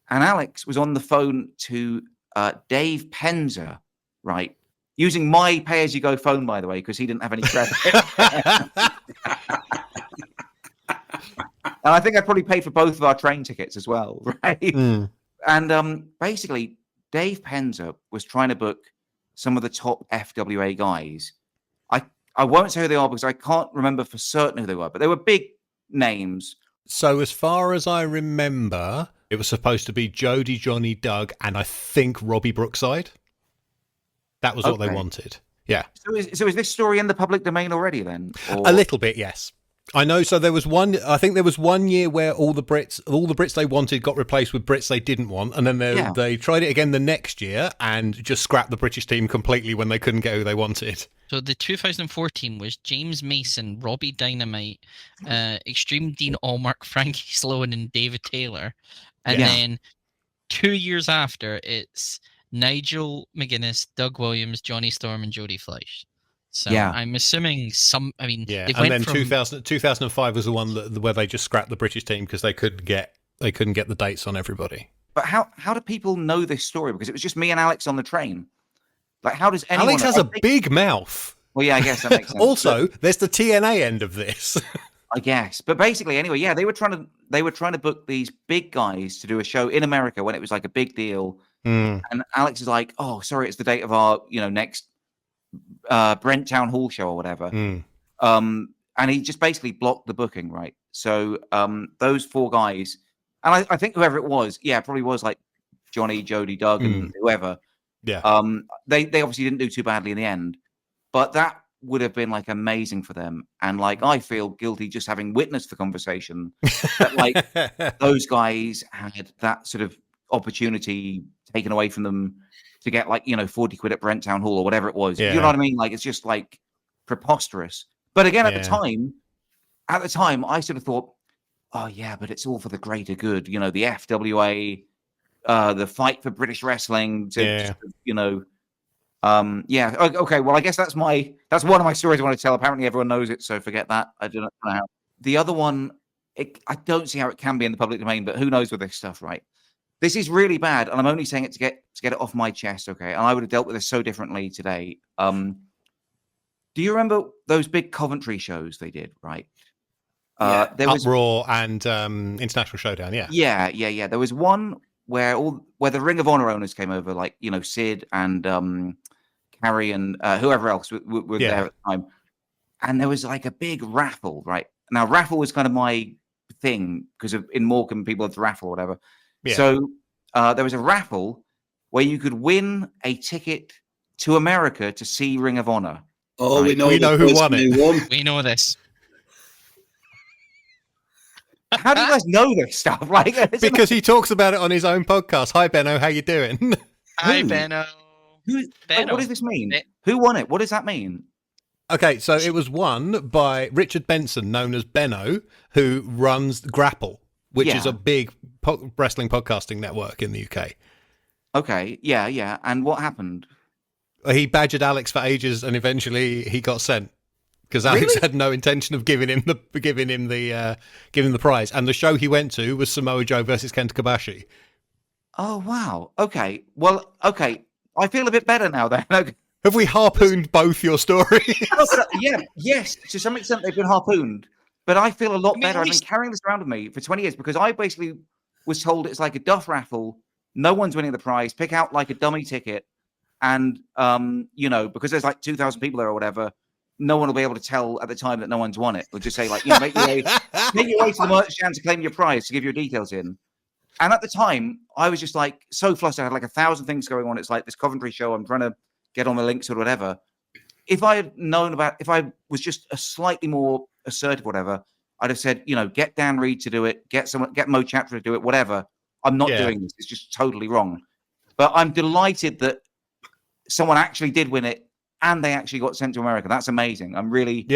And Alex was on the phone to Dave Penza, right? Using my pay-as-you-go phone, by the way, because he didn't have any credit. And I think I probably paid for both of our train tickets as well, right? Mm. And basically, Dave Penza was trying to book some of the top FWA guys. I won't say who they are because I can't remember for certain who they were, but they were big names. So as far as I remember, it was supposed to be Jody, Johnny, Doug, and I think Robbie Brookside. That was what they wanted. Yeah. So is this story in the public domain already then? Or? A little bit, yes. I know. So there was I think there was 1 year where all the Brits they wanted got replaced with Brits they didn't want. And then they tried it again the next year and just scrapped the British team completely when they couldn't get who they wanted. So the 2014 was James Mason, Robbie Dynamite, Extreme Dean Allmark, Frankie Sloan, and David Taylor. And then 2 years after, it's Nigel McGuinness, Doug Williams, Johnny Storm, and Jody Fleisch. So I'm assuming and then 2005 was the one where they just scrapped the British team because they couldn't get the dates on everybody. But how do people know this story? Because it was just me and Alex on the train. How does anyone? Alex has a big mouth. Well, yeah, I guess that makes sense. Also, there's the TNA end of this. I guess, but basically, anyway, they were trying to book these big guys to do a show in America when it was a big deal. Mm. And Alex is like, "Oh, sorry, it's the date of our next Brent Town Hall show or whatever." Mm. And he just basically blocked the booking, right? So those 4 guys, and I think whoever it was, probably was Johnny, Jody, Doug, and whoever. Yeah. They obviously didn't do too badly in the end, but that would have been amazing for them. And I feel guilty just having witnessed the conversation that those guys had that sort of opportunity taken away from them to get 40 quid at Brent Town Hall or whatever it was. You know what I mean? It's just preposterous. But again, at the time, I sort of thought, oh yeah, but it's all for the greater good. The FWA, the fight for British wrestling. Okay. Well, I guess that's one of my stories I want to tell. Apparently, everyone knows it, so forget that. I don't know how. The other one I don't see how it can be in the public domain, but who knows with this stuff, right? This is really bad, and I'm only saying it to get it off my chest, okay? And I would have dealt with this so differently today. Do you remember those big Coventry shows they did, right? There was Uproar and International Showdown, yeah. Yeah. There was one where the Ring of Honor owners came over, like, you know, Sid and Carrie and whoever else were there at the time. And there was like a big raffle, right? Now, raffle was kind of my thing because in Morecambe, people had the raffle or whatever. Yeah. So there was a raffle where you could win a ticket to America to see Ring of Honor. Oh, right? we know who won it. We know this. How do you guys know this stuff? Like, because he talks about it on his own podcast. Hi, Benno. How you doing? Hi, Benno. Benno. Like, what does this mean? Ben- Who won it? What does that mean? Okay, so it was won by Richard Benson, known as Benno, who runs Grapple, which is a big wrestling podcasting network in the UK. Okay, yeah. And what happened? He badgered Alex for ages, and eventually he got sent because Alex had no intention of giving him the prize. And the show he went to was Samoa Joe versus Kenta Kobashi. Oh wow. Okay. Well, okay. I feel a bit better now then. Okay. Have we harpooned both your stories? Yes. To some extent, they've been harpooned, but I feel a lot better. I've been carrying this around with me for 20 years because I basically was told it's like a Duff Raffle. No one's winning the prize. Pick out like a dummy ticket, and you know, because there's like 2,000 people there or whatever, no one will be able to tell at the time that no one's won it. They'll just say like, you know, make your way to the merch stand to claim your prize to give your details in. And at the time, I was just like so flustered. I had like 1,000 things going on. It's like this Coventry show. I'm trying to get on the links or whatever. If I had known if I was just a slightly more assertive, whatever, I'd have said, you know, get Dan Reed to do it, get Mo Chatra to do it, whatever. I'm not doing this. It's just totally wrong. But I'm delighted that someone actually did win it and they actually got sent to America. That's amazing. I'm really,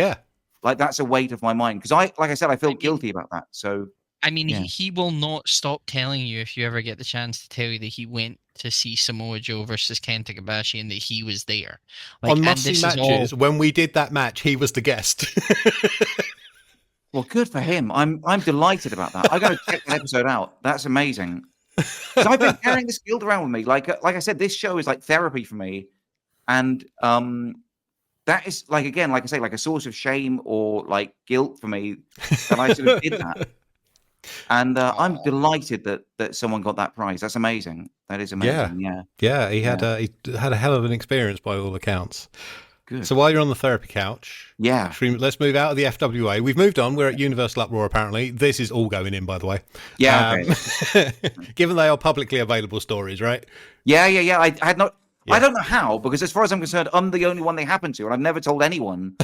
like, that's a weight off my mind. Because like I said, I feel guilty about that. So, I mean, he will not stop telling you if you ever get the chance to tell you that he went to see Samoa Joe versus Kenta Kobashi and that he was there. Like, on Must See Matches, when we did that match, he was the guest. Well, good for him. I'm delighted about that. I got to check that episode out. That's amazing. So I've been carrying this guilt around with me. Like I said, this show is like therapy for me, and that is like, again, like I say, like a source of shame or like guilt for me that I sort of did that. And I'm delighted that someone got that prize. That's amazing. That is amazing. Yeah. He had a hell of an experience by all accounts. Good. So while you're on the therapy couch, let's move out of the FWA. We've moved on. We're at Universal Uproar, apparently. This is all going in, by the way. Yeah. Okay. Given they are publicly available stories, right? Yeah. I had not. Yeah. I don't know how, because as far as I'm concerned, I'm the only one they happen to, and I've never told anyone.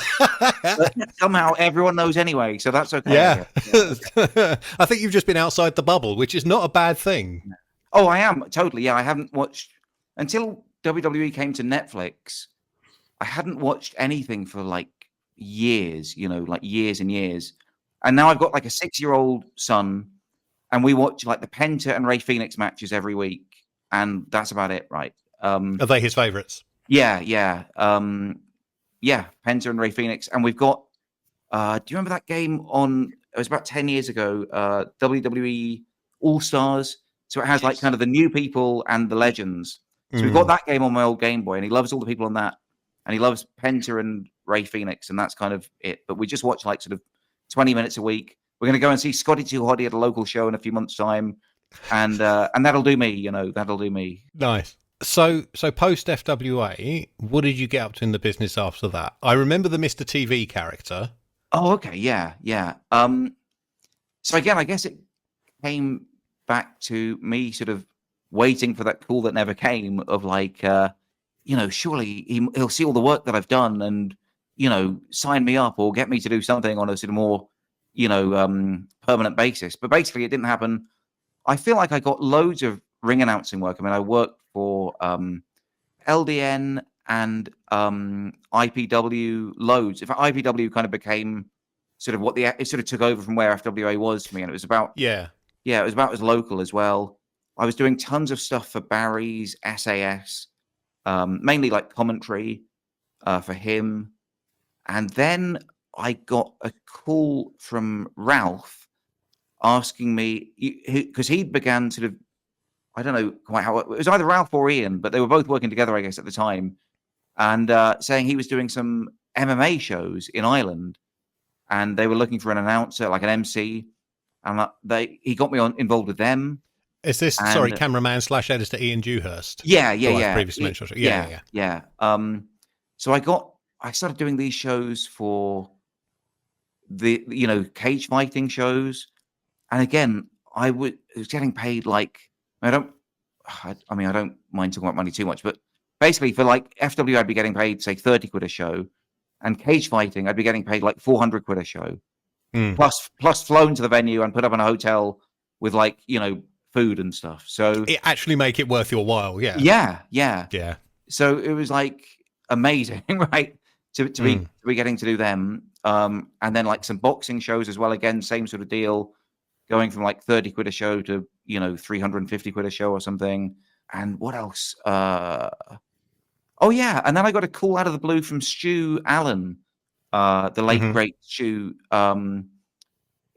But somehow everyone knows anyway, so that's okay. Yeah. I think you've just been outside the bubble, which is not a bad thing. Oh, I am, totally. Yeah, I haven't watched until WWE came to Netflix. I hadn't watched anything for like years, like years and years. And now I've got like a 6-year-old son, and we watch like the Penta and Rey Fenix matches every week, and that's about it, right? Are they his favorites? Yeah. Penta and Rey Fenix. And we've got, do you remember that game it was about 10 years ago, WWE All-Stars? So it has like kind of the new people and the legends. So we've got that game on my old Game Boy, and he loves all the people on that. And he loves Penta and Rey Fenix, and that's kind of it. But we just watch like sort of 20 minutes a week. We're going to go and see Scotty 2 Hotty at a local show in a few months' time. And that'll do me, that'll do me. Nice. So post FWA, what did you get up to in the business after that? I remember the Mr. TV character. Oh, okay, yeah. So again, I guess it came back to me sort of waiting for that call that never came of like, surely he'll see all the work that I've done and, sign me up or get me to do something on a sort of more, permanent basis. But basically it didn't happen. I feel like I got loads of ring announcing work. I mean, I worked for LDN and IPW loads. In fact, IPW kind of became sort of it sort of took over from where FWA was for me, and it was about it was about as local as well. I was doing tons of stuff for Barry's SAS, mainly like commentary for him, and then I got a call from Ralph asking me because he began sort of, I don't know quite how it was, either Ralph or Ian, but they were both working together, I guess, at the time, and saying he was doing some MMA shows in Ireland, and they were looking for an announcer, like an MC, and he got me involved with them. Is this cameraman / editor Ian Dewhurst? Yeah. Previously mentioned. Yeah. So I started doing these shows for the cage fighting shows, and again, I was getting paid like, I don't mind talking about money too much, but basically for like FW, I'd be getting paid say 30 quid a show, and cage fighting, I'd be getting paid like 400 quid a show, plus flown to the venue and put up in a hotel with like food and stuff. So it actually make it worth your while. Yeah. So it was like amazing, right? To be getting to do them, and then like some boxing shows as well. Again, same sort of deal, going from like 30 quid a show to 350 quid a show or something. And what else? Oh yeah, and then I got a call out of the blue from Stu Allen, the late great Stu,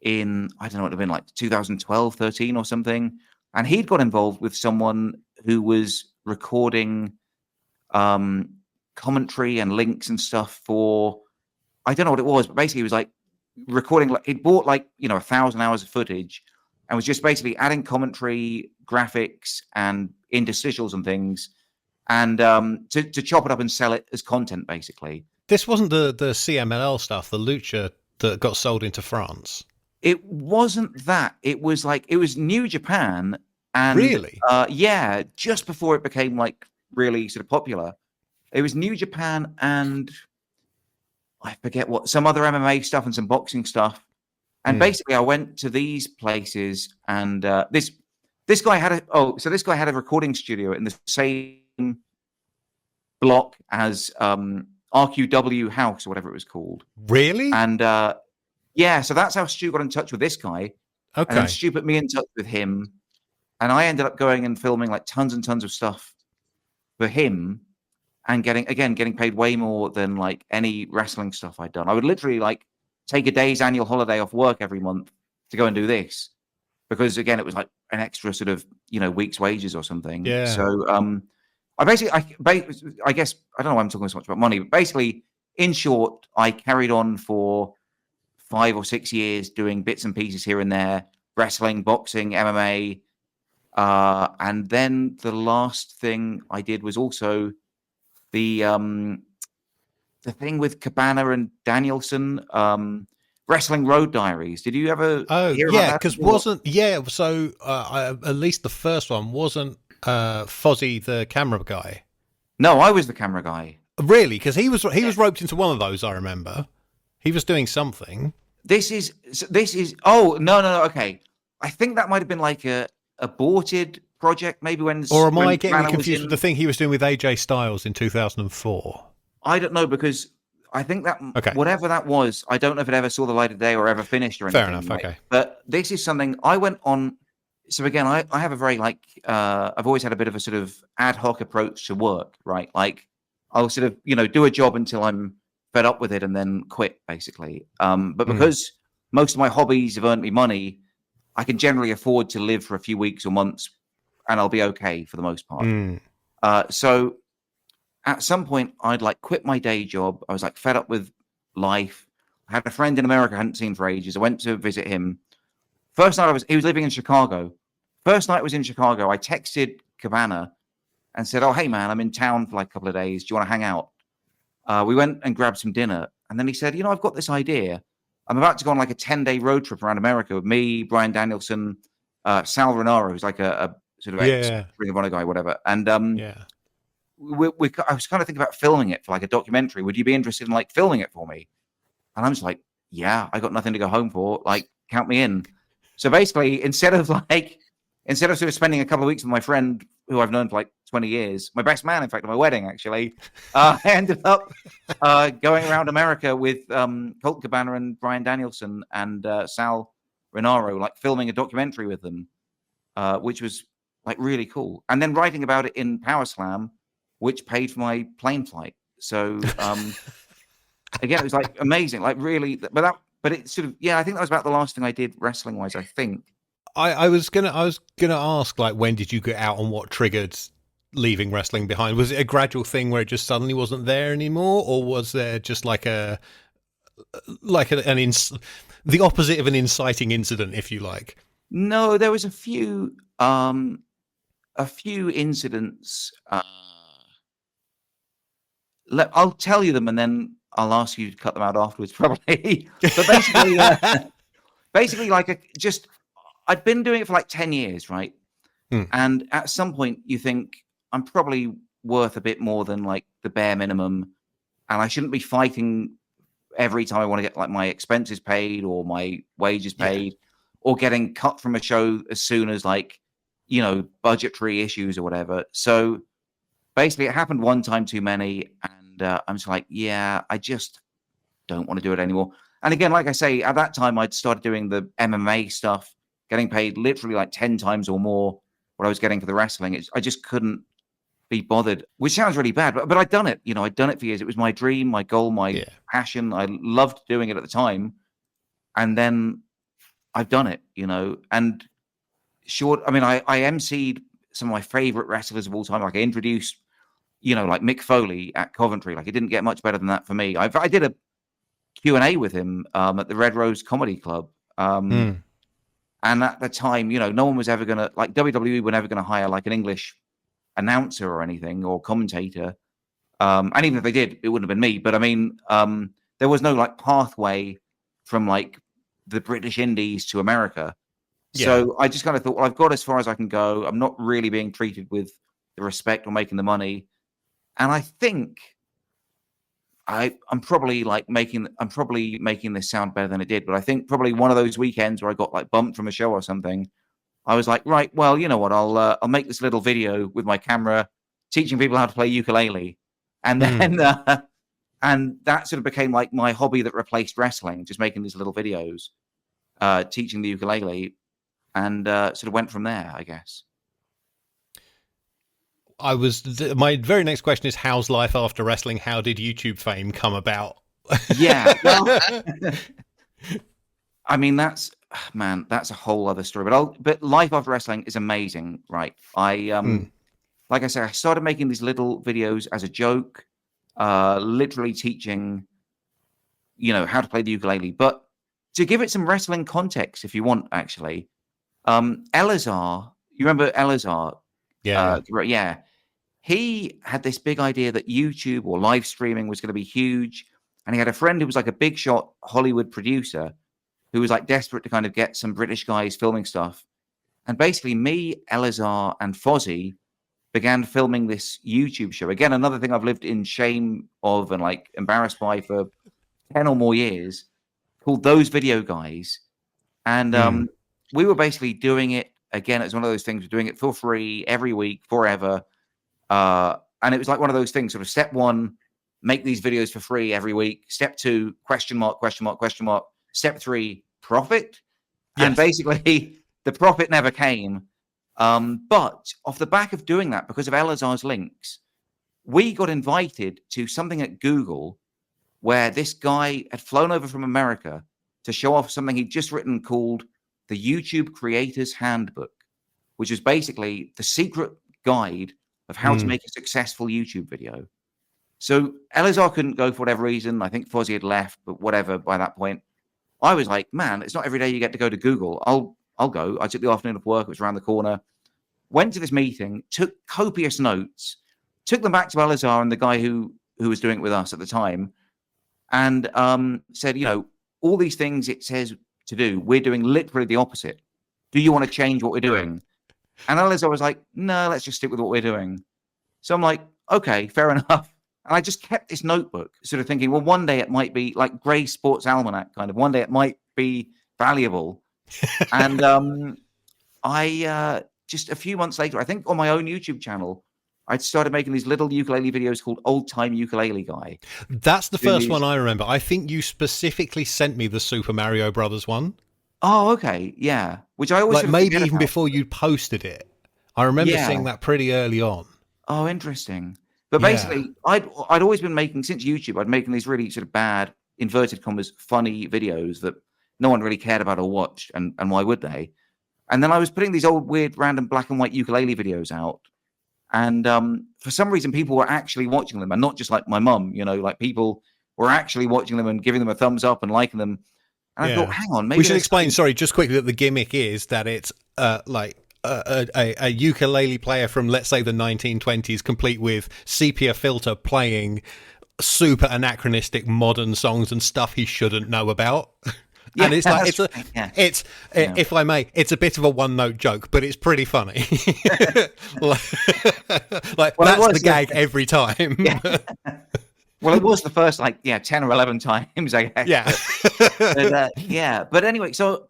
in, I don't know, it would have been like 2012, 13 or something. And he'd got involved with someone who was recording commentary and links and stuff for, I don't know what it was, but basically he was like recording, like he'd bought like 1,000 hours of footage and was just basically adding commentary, graphics and interstitials and things, and to chop it up and sell it as content, basically. This wasn't the CMLL stuff, the Lucha that got sold into France. It wasn't that. It was New Japan, and really, yeah, just before it became like really sort of popular. It was New Japan and I forget what, some other MMA stuff and some boxing stuff. And basically, I went to these places, and this guy had a recording studio in the same block as RQW House or whatever it was called. Really? And yeah, so that's how Stu got in touch with this guy. Okay. And then Stu put me in touch with him, and I ended up going and filming like tons and tons of stuff for him, and getting paid way more than like any wrestling stuff I'd done. I would literally like take a day's annual holiday off work every month to go and do this, because again, it was like an extra sort of week's wages or something. Yeah. So I guess I don't know why I'm talking so much about money, but basically, in short, I carried on for 5 or 6 years doing bits and pieces here and there, wrestling, boxing, MMA. And then the last thing I did was also the thing with Cabana and Danielson, Wrestling Road Diaries. Did you ever hear about that? Because so at least the first one wasn't Fozzy the camera guy. No, I was the camera guy. Really? Because he was roped into one of those, I remember. He was doing something. This is oh no, okay. I think that might have been like a aborted project, maybe when. Or am I getting confused with the thing he was doing with AJ Styles in 2004? I don't know, because I think that whatever that was, I don't know if it ever saw the light of day or ever finished or anything. Fair enough. Right? Okay. But this is something I went on. So again, I have a very I've always had a bit of a sort of ad hoc approach to work, right? Like I'll sort of do a job until I'm fed up with it and then quit, basically. But because most of my hobbies have earned me money, I can generally afford to live for a few weeks or months, and I'll be okay for the most part. So at some point, I'd like quit my day job. I was like fed up with life. I had a friend in America I hadn't seen for ages. I went to visit him. First night he was living in Chicago. First night I was in Chicago, I texted Cabana and said, "Oh, hey man, I'm in town for like a couple of days. Do you want to hang out?" We went and grabbed some dinner, and then he said, "I've got this idea. I'm about to go on like a 10-day road trip around America with me, Brian Danielson, Sal Renaro, who's like a sort of Ring of Honor guy, whatever." And I was kind of thinking about filming it for like a documentary. Would you be interested in like filming it for me? And I'm just like, yeah, I got nothing to go home for. Like, count me in. So basically, instead of sort of spending a couple of weeks with my friend who I've known for like 20 years, my best man, in fact, at my wedding, actually, I ended up going around America with Colt Cabana and Brian Danielson and Sal Renaro, like filming a documentary with them, which was like really cool. And then writing about it in Power Slam, which paid for my plane flight. So again, it was like amazing, like really. But but it's sort of, yeah, I think that was about the last thing I did wrestling wise, I think. I was gonna ask, like, when did you get out and what triggered leaving wrestling behind? Was it a gradual thing where it just suddenly wasn't there anymore, or was there just like the opposite of an inciting incident, if you like? No, there was a few incidents. I'll tell you them and then I'll ask you to cut them out afterwards, probably. But basically, I'd been doing it for like 10 years, right? And at some point, you think I'm probably worth a bit more than like the bare minimum, and I shouldn't be fighting every time I want to get like my expenses paid or my wages paid, or getting cut from a show as soon as like, budgetary issues or whatever. So basically, it happened one time too many, and I'm just like, yeah, I just don't want to do it anymore. And again, like I say, at that time, I'd started doing the MMA stuff, getting paid literally like 10 times or more what I was getting for the wrestling. I just couldn't be bothered, which sounds really bad, but I'd done it. I'd done it for years. It was my dream, my goal, my passion. I loved doing it at the time. And then I've done it, and I emceed some of my favorite wrestlers of all time. Like I introduced, like Mick Foley at Coventry. Like it didn't get much better than that for me. I did a Q&A with him at the Red Rose Comedy Club. And at the time, no one was ever going to, like WWE were never going to hire like an English announcer or anything or commentator. And even if they did, it wouldn't have been me. But I mean, there was no like pathway from like the British Indies to America. Yeah. So I just kind of thought, well, I've got as far as I can go. I'm not really being treated with the respect or making the money. And I think I'm probably making this sound better than it did, but I think probably one of those weekends where I got like bumped from a show or something, I was like, right, well, you know what, I'll make this little video with my camera teaching people how to play ukulele, and then and that sort of became like my hobby that replaced wrestling, just making these little videos, teaching the ukulele, and sort of went from there, I guess. My very next question is, how's life after wrestling? How did YouTube fame come about? Yeah, well, I mean, that's a whole other story. But life after wrestling is amazing, right? Like I said, I started making these little videos as a joke, literally teaching, how to play the ukulele. But to give it some wrestling context, if you want, actually, Elazar, you remember Elazar? Yeah. Yeah. He had this big idea that YouTube or live streaming was going to be huge. And he had a friend who was like a big shot Hollywood producer who was like desperate to kind of get some British guys filming stuff. And basically me, Elazar, and Fozzy began filming this YouTube show. Again, another thing I've lived in shame of and like embarrassed by for 10 or more years, called Those Video Guys. And we were basically doing it, again, it's one of those things, we're doing it for free every week, forever. And it was like one of those things, sort of step one, make these videos for free every week. Step two, question mark, question mark, question mark. Step three, profit. Yes. And basically the profit never came. But off the back of doing that, because of Elazar's links, we got invited to something at Google where this guy had flown over from America to show off something he'd just written called the YouTube Creator's Handbook, which is basically the secret guide of how to make a successful YouTube video. So Elazar couldn't go for whatever reason. I think Fozzy had left, but whatever by that point. I was like, man, it's not every day you get to go to Google. I'll go. I took the afternoon of work. It was around the corner. Went to this meeting, took copious notes, took them back to Elazar and the guy who was doing it with us at the time, and said, all these things it says to do, we're doing literally the opposite. Do you want to change what we're doing? And Elazar was like, no, let's just stick with what we're doing. So I'm like, okay, fair enough. And I just kept this notebook, sort of thinking, well, one day it might be like Grey Sports Almanac kind of. One day it might be valuable. And I just a few months later, I think on my own YouTube channel, I'd started making these little ukulele videos called Old Time Ukulele Guy. That's the first one I remember. I think you specifically sent me the Super Mario Brothers one. Oh, okay. Yeah. Which I always like maybe even before you posted it. I remember seeing that pretty early on. Oh, interesting. But basically, I'd always been making, since YouTube, I'd making these really sort of bad inverted commas, funny videos that no one really cared about or watched, and why would they? And then I was putting these old, weird, random black and white ukulele videos out. And for some reason, people were actually watching them, and not just like my mum, like people were actually watching them and giving them a thumbs up and liking them. And I thought, hang on, maybe we should explain. Sorry, just quickly, that the gimmick is that it's like a ukulele player from, let's say, the 1920s, complete with sepia filter, playing super anachronistic modern songs and stuff he shouldn't know about. Yeah, and it's like if I may, it's a bit of a one-note joke, but it's pretty funny. like that's the gag every time. Yeah. Well, it was the first 10 or 11 times, I guess. Yeah. But anyway, so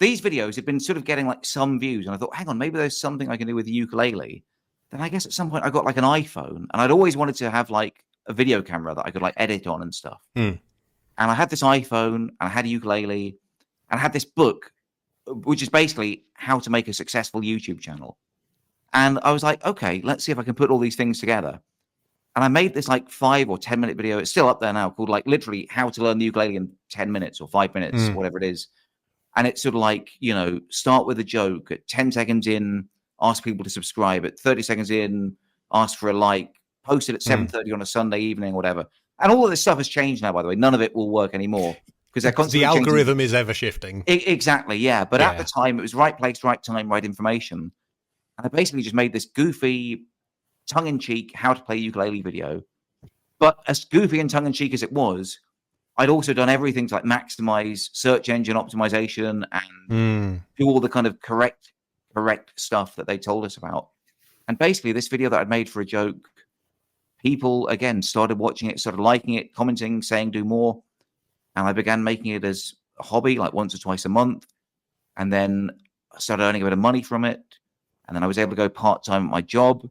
these videos have been sort of getting like some views, and I thought, hang on, maybe there's something I can do with the ukulele. Then I guess at some point I got like an iPhone, and I'd always wanted to have like a video camera that I could like edit on and stuff. And I had this iPhone, and I had a ukulele, and I had this book, which is basically how to make a successful YouTube channel. And I was like, okay, let's see if I can put all these things together. And I made this like 5 or 10 minute video. It's still up there now, called like literally how to learn the ukulele in 10 minutes or 5 minutes, whatever it is. And it's sort of like, start with a joke at 10 seconds in, ask people to subscribe at 30 seconds in, ask for a like, post it at 7:30 on a Sunday evening, whatever. And all of this stuff has changed now, by the way. None of it will work anymore because they're constantly the algorithm changing. Is ever shifting. Exactly, yeah. But at the time, it was right place, right time, right information. And I basically just made this goofy, tongue-in-cheek how to play ukulele video. But as goofy and tongue-in-cheek as it was, I'd also done everything to like maximize search engine optimization and do all the kind of correct stuff that they told us about. And basically, this video that I'd made for a joke, people, again, started watching it, started liking it, commenting, saying do more. And I began making it as a hobby, like once or twice a month. And then I started earning a bit of money from it. And then I was able to go part-time at my job.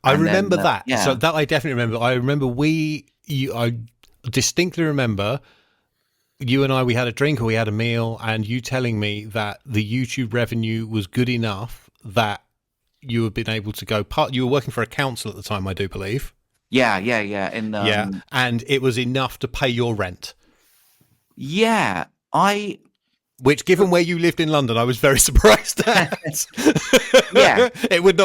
I remember that. Yeah. So that I definitely remember. I remember I distinctly remember you and we had a drink or we had a meal, and you telling me that the YouTube revenue was good enough that you had been able to go you were working for a council at the time, I do believe. Yeah. And it was enough to pay your rent. Yeah. Which, given where you lived in London, I was very surprised at. Yeah. It would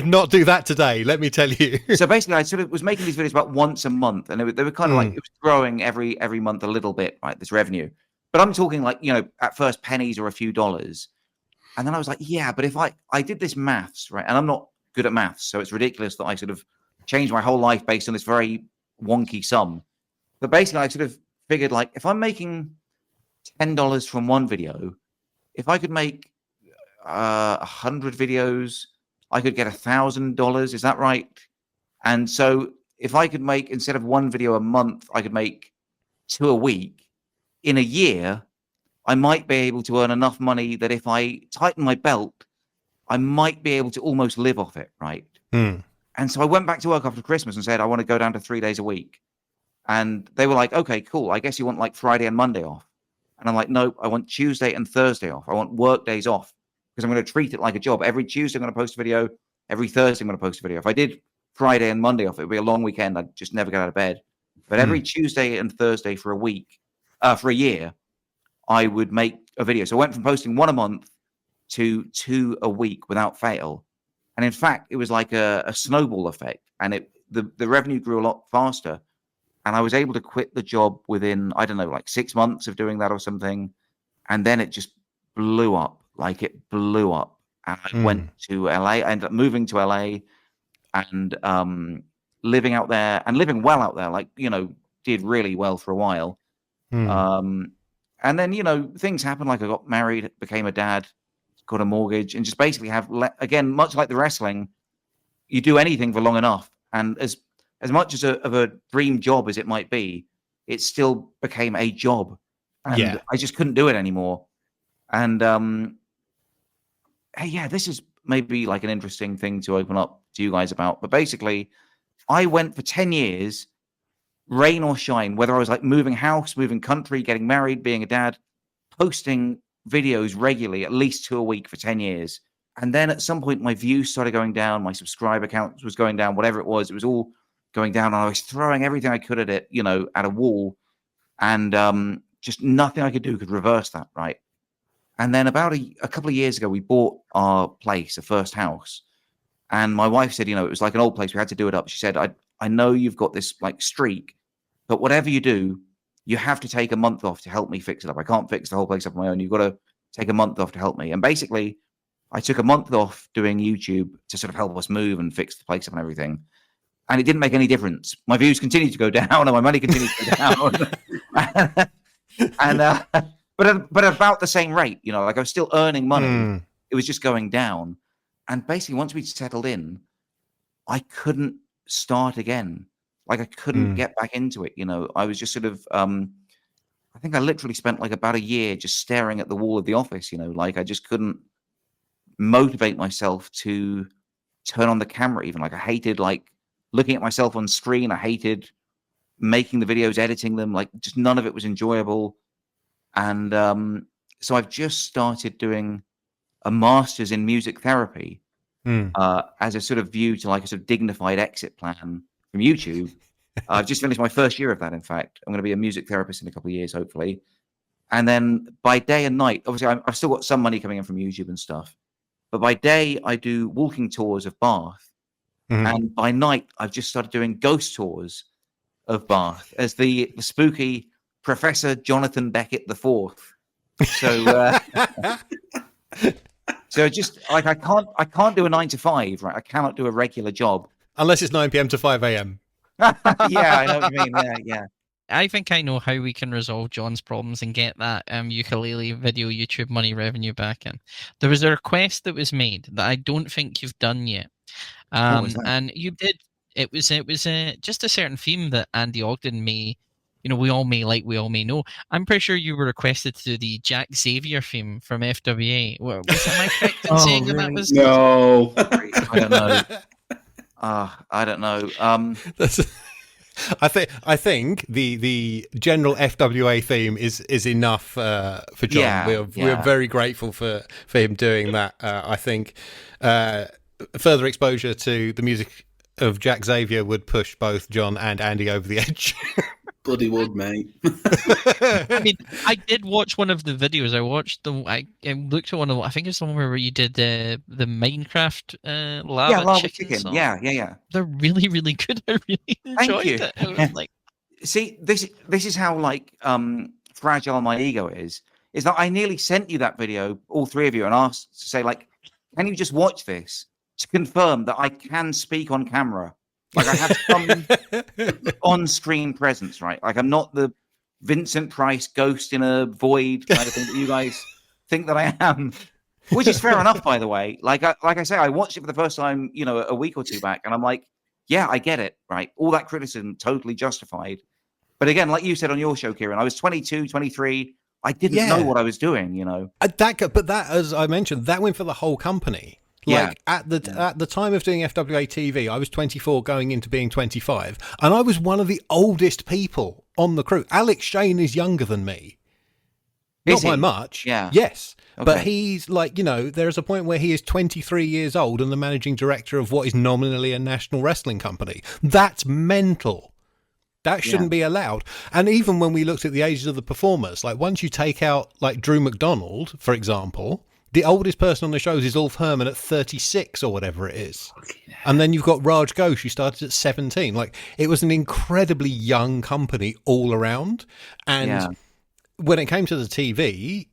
not do that today, let me tell you. So basically, I sort of was making these videos about once a month, and they were kind of like, it was growing every month a little bit, right, this revenue. But I'm talking like, at first pennies or a few dollars. And then I was like, yeah, but if I did this maths, right, and I'm not good at maths, so it's ridiculous that I sort of changed my whole life based on this very wonky sum. But basically, I sort of figured, like, if I'm making $10 from one video, if I could make 100 videos, I could get $1,000. Is that right? And so if I could make, instead of one video a month, I could make 2 a week. In a year, I might be able to earn enough money that if I tighten my belt, I might be able to almost live off it, right? And so I went back to work after Christmas and said, I want to go down to 3 days a week. And they were like, okay, cool. I guess you want like Friday and Monday off. And I'm like, no, I want Tuesday and Thursday off. I want work days off because I'm going to treat it like a job. Every Tuesday, I'm going to post a video. Every Thursday, I'm going to post a video. If I did Friday and Monday off, it would be a long weekend. I'd just never get out of bed. But every Tuesday and Thursday for a week, for a year, I would make a video. So I went from posting 1 a month to 2 a week without fail. And in fact, it was like a snowball effect. And the revenue grew a lot faster. And I was able to quit the job within, I don't know, like 6 months of doing that or something. And then it just blew up. Like it blew up. And I went to LA. I ended up moving to LA and living out there and living well out there. Like, did really well for a while. And then, things happened. Like I got married, became a dad, got a mortgage, and just basically again, much like the wrestling, you do anything for long enough. And as much as of a dream job as it might be, it still became a job. And I just couldn't do it anymore. And this is maybe like an interesting thing to open up to you guys about. But basically, I went for 10 years, rain or shine, whether I was like moving house, moving country, getting married, being a dad, posting videos regularly, at least 2 a week for 10 years. And then at some point, my views started going down, my subscriber count was going down, whatever it was all going down. And I was throwing everything I could at it, at a wall. and just nothing I could do could reverse that, right? And then about a couple of years ago, we bought our place, the first house, and my wife said, it was like an old place. We had to do it up. She said, I know you've got this like streak, but whatever you do, you have to take a month off to help me fix it up. I can't fix the whole place up on my own. You've got to take a month off to help me. And basically, I took a month off doing YouTube to sort of help us move and fix the place up and everything. And it didn't make any difference. My views continued to go down and my money continued to go down. But at about the same rate, like I was still earning money. It was just going down. And basically, once we'd settled in, I couldn't start again. Like I couldn't get back into it. I was just sort of, I think I literally spent like about a year just staring at the wall of the office, like I just couldn't motivate myself to turn on the camera even. Like I hated like looking at myself on screen. I hated making the videos, editing them, like just none of it was enjoyable. And so I've just started doing a master's in music therapy as a sort of view to like a sort of dignified exit plan from YouTube. I've just finished my first year of that, in fact. I'm going to be a music therapist in a couple of years, hopefully. And then by day and night, obviously I've still got some money coming in from YouTube and stuff. But by day, I do walking tours of Bath. And by night, I've just started doing ghost tours of Bath as the spooky Professor Jonathan Beckett IV. So, so just like I can't do a 9 to 5, right? I cannot do a regular job unless it's 9 p.m. to 5 a.m. Yeah, I know what you mean. Yeah. I think I know how we can resolve John's problems and get that ukulele video YouTube money revenue back in. There was a request that was made that I don't think you've done yet. And you did. It was just a certain theme that Andy Ogden may, we all may like, we all may know. I'm pretty sure you were requested to do the Jack Xavier theme from FWA. Am I correct in saying really? That was no? I don't know. I don't know. I think the general FWA theme is enough for John. Yeah, we're very grateful for him doing that. I think further exposure to the music of Jack Xavier would push both John and Andy over the edge. Bloody would, mate. I mean, I did watch one of the videos. I looked at one of. I think it's the one where you did the Minecraft lava chicken song. Yeah. They're really, really good. I really enjoyed it. It was like, see, this is how like fragile my ego is that I nearly sent you that video, all three of you, and asked to say like, can you just watch this to confirm that I can speak on camera? Like I have some on-screen presence, right? Like I'm not the Vincent Price ghost in a void kind of thing that you guys think that I am, which is fair enough, by the way. Like I say, I watched it for the first time, a week or two back, and I'm like, yeah, I get it, right? All that criticism, totally justified. But again, like you said on your show, Kieran, I was 22, 23. I didn't know what I was doing, But that, as I mentioned, that went for the whole company. At the time of doing FWA TV, I was 24 going into being 25, and I was one of the oldest people on the crew. Alex Shane is younger than me. Not by much. Yeah. Yes. Okay. But he's like, there's a point where he is 23 years old and the managing director of what is nominally a national wrestling company. That's mental. That shouldn't be allowed. And even when we looked at the ages of the performers, like once you take out like Drew McDonald, for example, the oldest person on the shows is Ulf Herman at 36 or whatever it is. And then you've got Raj Ghosh, who started at 17. Like, it was an incredibly young company all around. And when it came to the TV,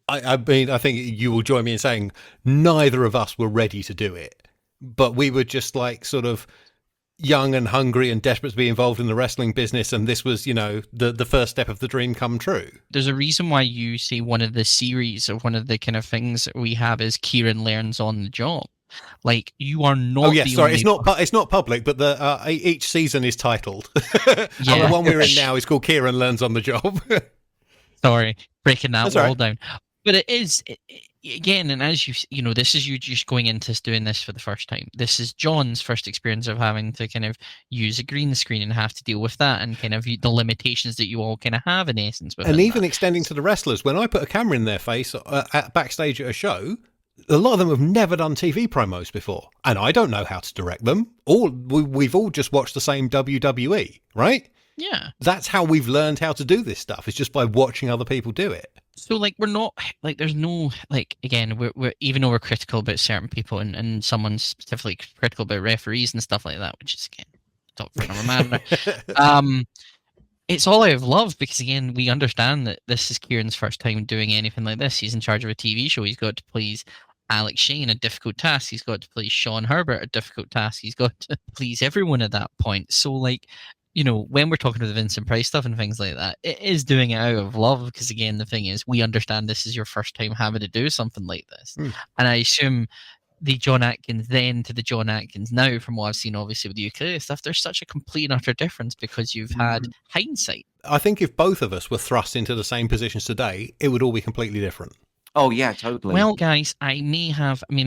I mean, I think you will join me in saying neither of us were ready to do it. But we were just like sort of young and hungry and desperate to be involved in the wrestling business, and this was, the first step of the dream come true. There's a reason why you say one of the series or one of the kind of things that we have is Kieran learns on the job. Like, you are not. Oh yeah, sorry, it's not public, but the each season is titled. And the one we're in now is called Kieran learns on the job. Sorry, breaking that wall down. But it is, again, and as this is you just going into doing this for the first time. This is John's first experience of having to kind of use a green screen and have to deal with that and kind of the limitations that you all kind of have in essence. And even extending to the wrestlers, when I put a camera in their face backstage at a show, a lot of them have never done TV promos before, and I don't know how to direct them. We've all just watched the same WWE, right? Yeah. That's how we've learned how to do this stuff. It's just by watching other people do it. So, like, we're not, like, there's no, like, again, we're even though we're critical about certain people and someone's specifically critical about referees and stuff like that, which is, again, talk for another matter. It's all out of love because, again, we understand that this is Kieran's first time doing anything like this. He's in charge of a TV show. He's got to please Alex Shane, a difficult task. He's got to please Sean Herbert, a difficult task. He's got to please everyone at that point. So, like, you know, when we're talking about the Vincent Price stuff and things like that, it is doing it out of love because, again, the thing is, we understand this is your first time having to do something like this. And I assume the John Atkins then to the John Atkins now, from what I've seen, obviously, with the ukulele stuff, there's such a complete and utter difference because you've had hindsight. I think if both of us were thrust into the same positions today, it would all be completely different. Oh, yeah, totally. Well, guys, I mean,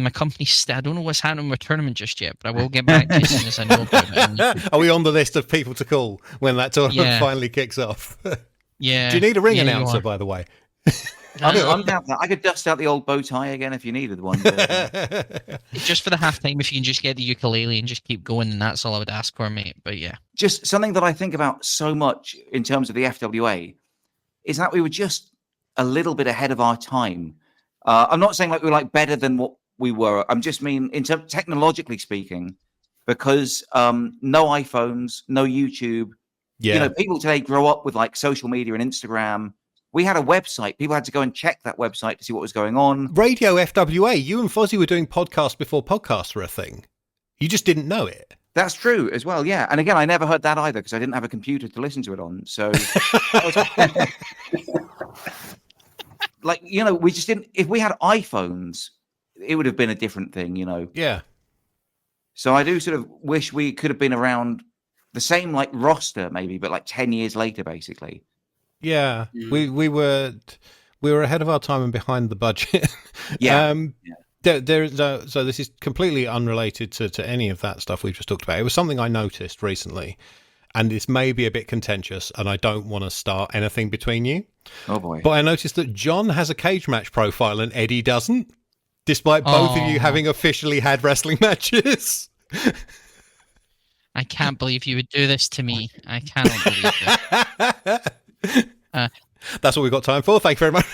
my company's, I don't know what's happening with tournament just yet, but I will get back to you as soon as I know about it. Are we on the list of people to call when that tournament finally kicks off? Yeah. Do you need a ring announcer, by the way? I'm down for that. I could dust out the old bow tie again if you needed one. But, just for the halftime, if you can just get the ukulele and just keep going, then that's all I would ask for, mate. But yeah. just something that I think about so much in terms of the FWA is that we were just a little bit ahead of our time. I'm not saying like we were like better than what we were. I'm just mean in terms technologically speaking, because no iPhones, no YouTube. Yeah. You know, people today grow up with like social media and Instagram. We had a website. People had to go and check that website to see what was going on. Radio FWA, you and Fozzie were doing podcasts before podcasts were a thing. You just didn't know it. That's true as well, yeah. And again, I never heard that either because I didn't have a computer to listen to it on. So, like, you know, we just didn't. If we had iPhones, it would have been a different thing, you know. Yeah. So I do sort of wish we could have been around the same like roster, maybe, but like 10 years later, basically. Yeah, we were ahead of our time and behind the budget. Yeah. So this is completely unrelated to any of that stuff we've just talked about. It was something I noticed recently, and it's maybe a bit contentious, and I don't want to start anything between you. Oh boy! But I noticed that John has a cage match profile and Eddie doesn't, despite both of you having officially had wrestling matches. I can't believe you would do this to me. I cannot believe it. That's what we've got time for. Thank you very much.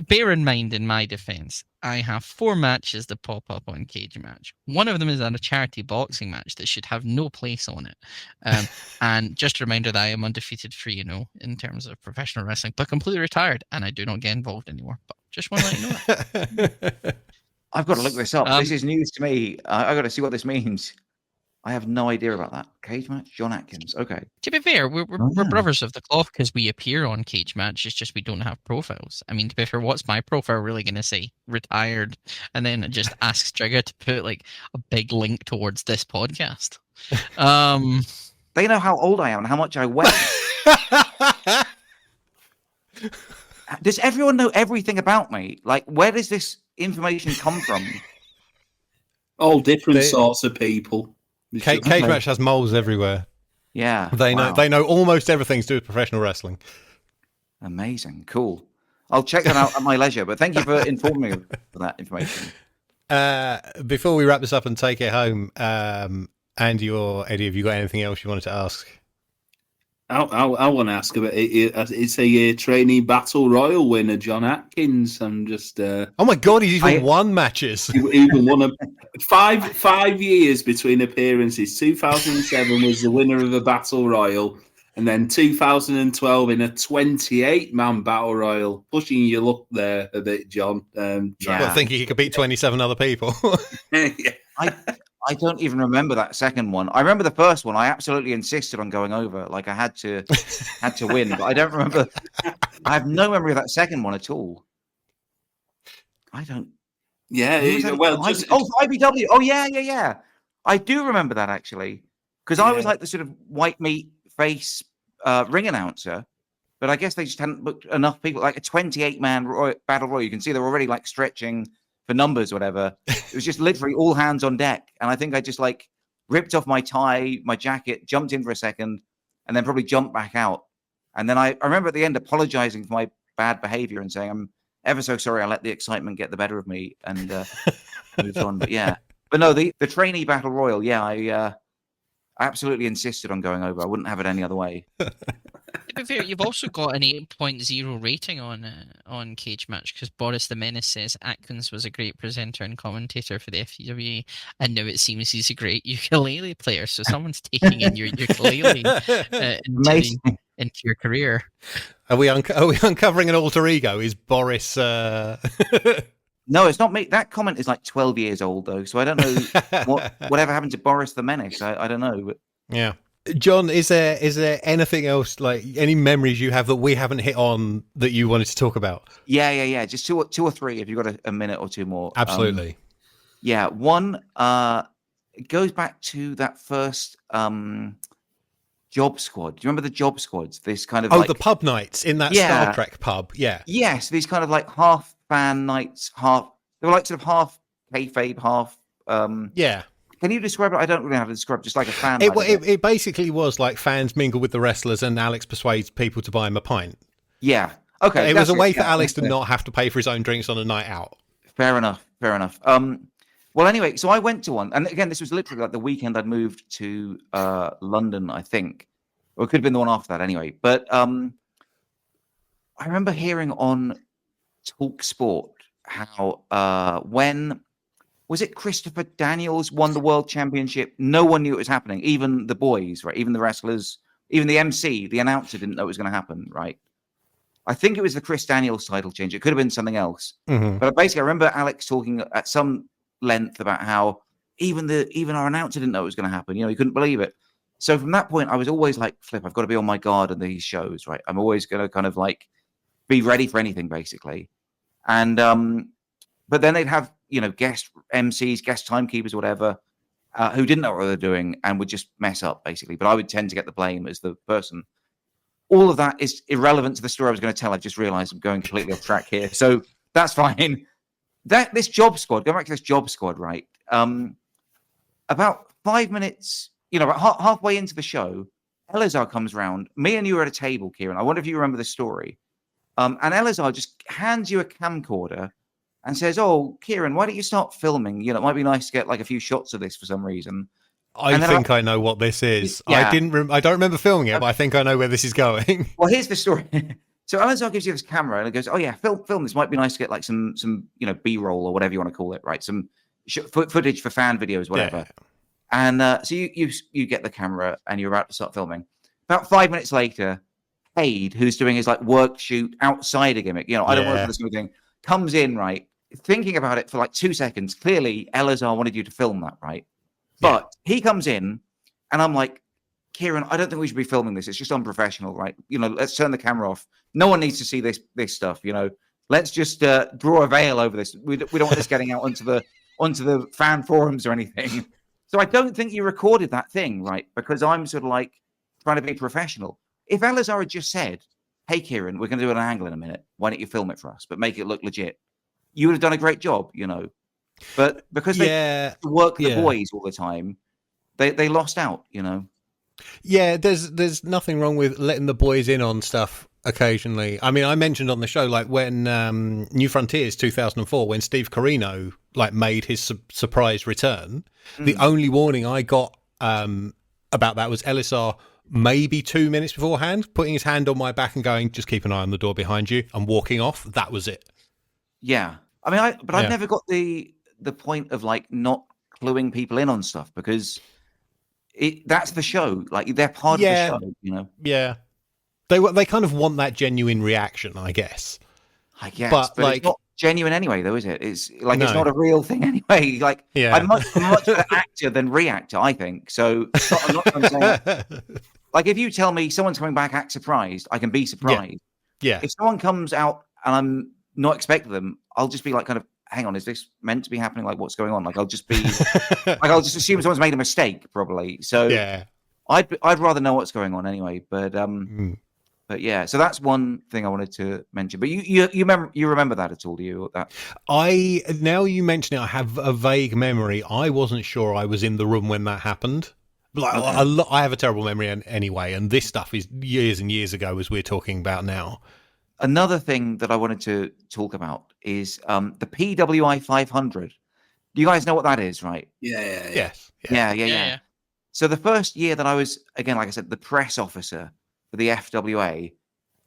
Bear in mind, in my defense, I have 4 matches that pop up on Cage Match. One of them is a charity boxing match that should have no place on it. And just a reminder that I am undefeated 3-0 in terms of professional wrestling, but completely retired, and I do not get involved anymore. But just want to let you know. I've got to look this up. This is news to me. I've got to see what this means. I have no idea about that. Cage Match, John Atkins. Okay. To be fair, we're brothers of the cloth because we appear on Cage Match. It's just we don't have profiles. I mean, to be fair, what's my profile really going to say? Retired. And then it just asks Trigger to put like a big link towards this podcast. They know how old I am and how much I weigh. Does everyone know everything about me? Like, where does this information come from? All different sorts of people. Cage Match has moles everywhere. Yeah, they know almost everything to do with professional wrestling. Amazing, cool. I'll check that out at my leisure. But thank you for informing me of that information. Before we wrap this up and take it home, Andy or Eddie, have you got anything else you wanted to ask? I want to ask about it. It's a trainee battle royal winner, John Atkins. I'm just. Oh my God, he's even won matches. He even won 5 years between appearances. 2007 was the winner of a battle royal, and then 2012 in a 28-man battle royal. Pushing your luck there a bit, John. I think he could beat 27 other people. Yeah. I don't even remember that second one. I remember the first one. I absolutely insisted on going over. Like I had to win, but I don't remember. I have no memory of that second one at all. I don't. Yeah. Well, IBW. Oh yeah. I do remember that actually, because I was like the sort of white meat face ring announcer, but I guess they just hadn't booked enough people. Like a 28-man battle royal. You can see they're already like stretching for numbers, whatever. It was just literally all hands on deck. And I think I just like ripped off my tie, my jacket, jumped in for a second, and then probably jumped back out. And then I remember at the end apologizing for my bad behavior and saying, I'm ever so sorry I let the excitement get the better of me, and moved on. But yeah. But no, the trainee battle royal, yeah, I absolutely insisted on going over. I wouldn't have it any other way. To be fair, you've also got an 8.0 rating on Cage Match because Boris the Menace says Atkins was a great presenter and commentator for the FWA, and now it seems he's a great ukulele player. So someone's taking in your ukulele into your career. Are we uncovering an alter ego? Is Boris? No, it's not me. That comment is like 12 years old though, so I don't know whatever happened to Boris the Menace. I don't know. But... Yeah. John, is there anything else, like any memories you have that we haven't hit on that you wanted to talk about? Yeah. Just two or three if you've got a minute or two more. Absolutely. One, it goes back to that first job squad. Do you remember the job squads? This kind of the pub nights in that Star Trek pub. Yeah. Yes, these kind of like half fan nights, they were like sort of half kayfabe, half yeah. Can you describe it? I don't really know how to describe it. Just like a fan. It basically was like fans mingle with the wrestlers and Alex persuades people to buy him a pint. Yeah. Okay. It was a way for Alex to not have to pay for his own drinks on a night out. Fair enough. Well, anyway, so I went to one. And again, this was literally like the weekend I'd moved to London, I think. Or it could have been the one after that anyway. But I remember hearing on Talk Sport how when... Was it Christopher Daniels won the world championship? No one knew it was happening. Even the boys, right? Even the wrestlers, even the MC, the announcer didn't know it was going to happen, right? I think it was the Chris Daniels title change. It could have been something else. Mm-hmm. But basically, I remember Alex talking at some length about how even our announcer didn't know it was going to happen. You know, he couldn't believe it. So from that point, I was always like, Flip, I've got to be on my guard in these shows, right? I'm always going to kind of like be ready for anything, basically. And but then they'd have, you know, guest MCs, guest timekeepers, whatever, who didn't know what they were doing and would just mess up, basically. But I would tend to get the blame as the person. All of that is irrelevant to the story I was going to tell. I've just realized I'm going completely off track here. So that's fine. This job squad, going back to this job squad, right? About 5 minutes, you know, about halfway into the show, Elazar comes round. Me and you were at a table, Kieran. I wonder if you remember the story. And Elazar just hands you a camcorder and says, "Oh, Kieran, why don't you start filming? You know, it might be nice to get like a few shots of this for some reason." I think I know what this is. Yeah. I don't remember filming it, but I think I know where this is going. Well, here's the story. So Elazar gives you this camera and it goes, "Oh yeah, film this. Might be nice to get like some you know, B-roll or whatever you want to call it, right? Some footage for fan videos, whatever." Yeah. And so you get the camera and you're about to start filming. About 5 minutes later, Cade, who's doing his like work shoot outside a gimmick, you know, I don't want to do this new thing, comes in, right? Thinking about it for like 2 seconds. Clearly, Elazar wanted you to film that, right? Yeah. But he comes in, and I'm like, Kieran, I don't think we should be filming this. It's just unprofessional, right? You know, let's turn the camera off. No one needs to see this stuff. You know, let's just draw a veil over this. We don't want this getting out onto the fan forums or anything. So I don't think you recorded that thing, right? Because I'm sort of like trying to be professional. If Elazar had just said, "Hey, Kieran, we're going to do an angle in a minute. Why don't you film it for us, but make it look legit?" You would have done a great job, you know. But because they work the boys all the time, they lost out, you know. Yeah, there's nothing wrong with letting the boys in on stuff occasionally. I mean, I mentioned on the show, like when New Frontiers 2004, when Steve Corino like made his surprise return, the only warning I got about that was Elazar maybe 2 minutes beforehand putting his hand on my back and going, "Just keep an eye on the door behind you," and walking off. That was it. Yeah. I mean, I've never got the point of like not cluing people in on stuff because that's the show. Like they're part of the show, you know? Yeah. They kind of want that genuine reaction, I guess. But like, it's not genuine anyway, though, is it? It's like, it's not a real thing anyway. Like, I'm much better actor than reactor, I think. So I'm not saying, like, if you tell me someone's coming back, act surprised, I can be surprised. Yeah. If someone comes out and I'm not expecting them, I'll just be like, kind of, hang on, is this meant to be happening? Like, what's going on? Like, I'll just be like, I'll just assume someone's made a mistake, probably. So I'd rather know what's going on anyway. But yeah, so that's one thing I wanted to mention. But you remember that at all? Do you? That now you mention it, I have a vague memory. I wasn't sure I was in the room when that happened. Like I have a terrible memory anyway, and this stuff is years and years ago, as we're talking about now. Another thing that I wanted to talk about is the PWI 500. Do you guys know what that is, right? Yeah. Yeah. So the first year that I was, again, like I said, the press officer for the FWA,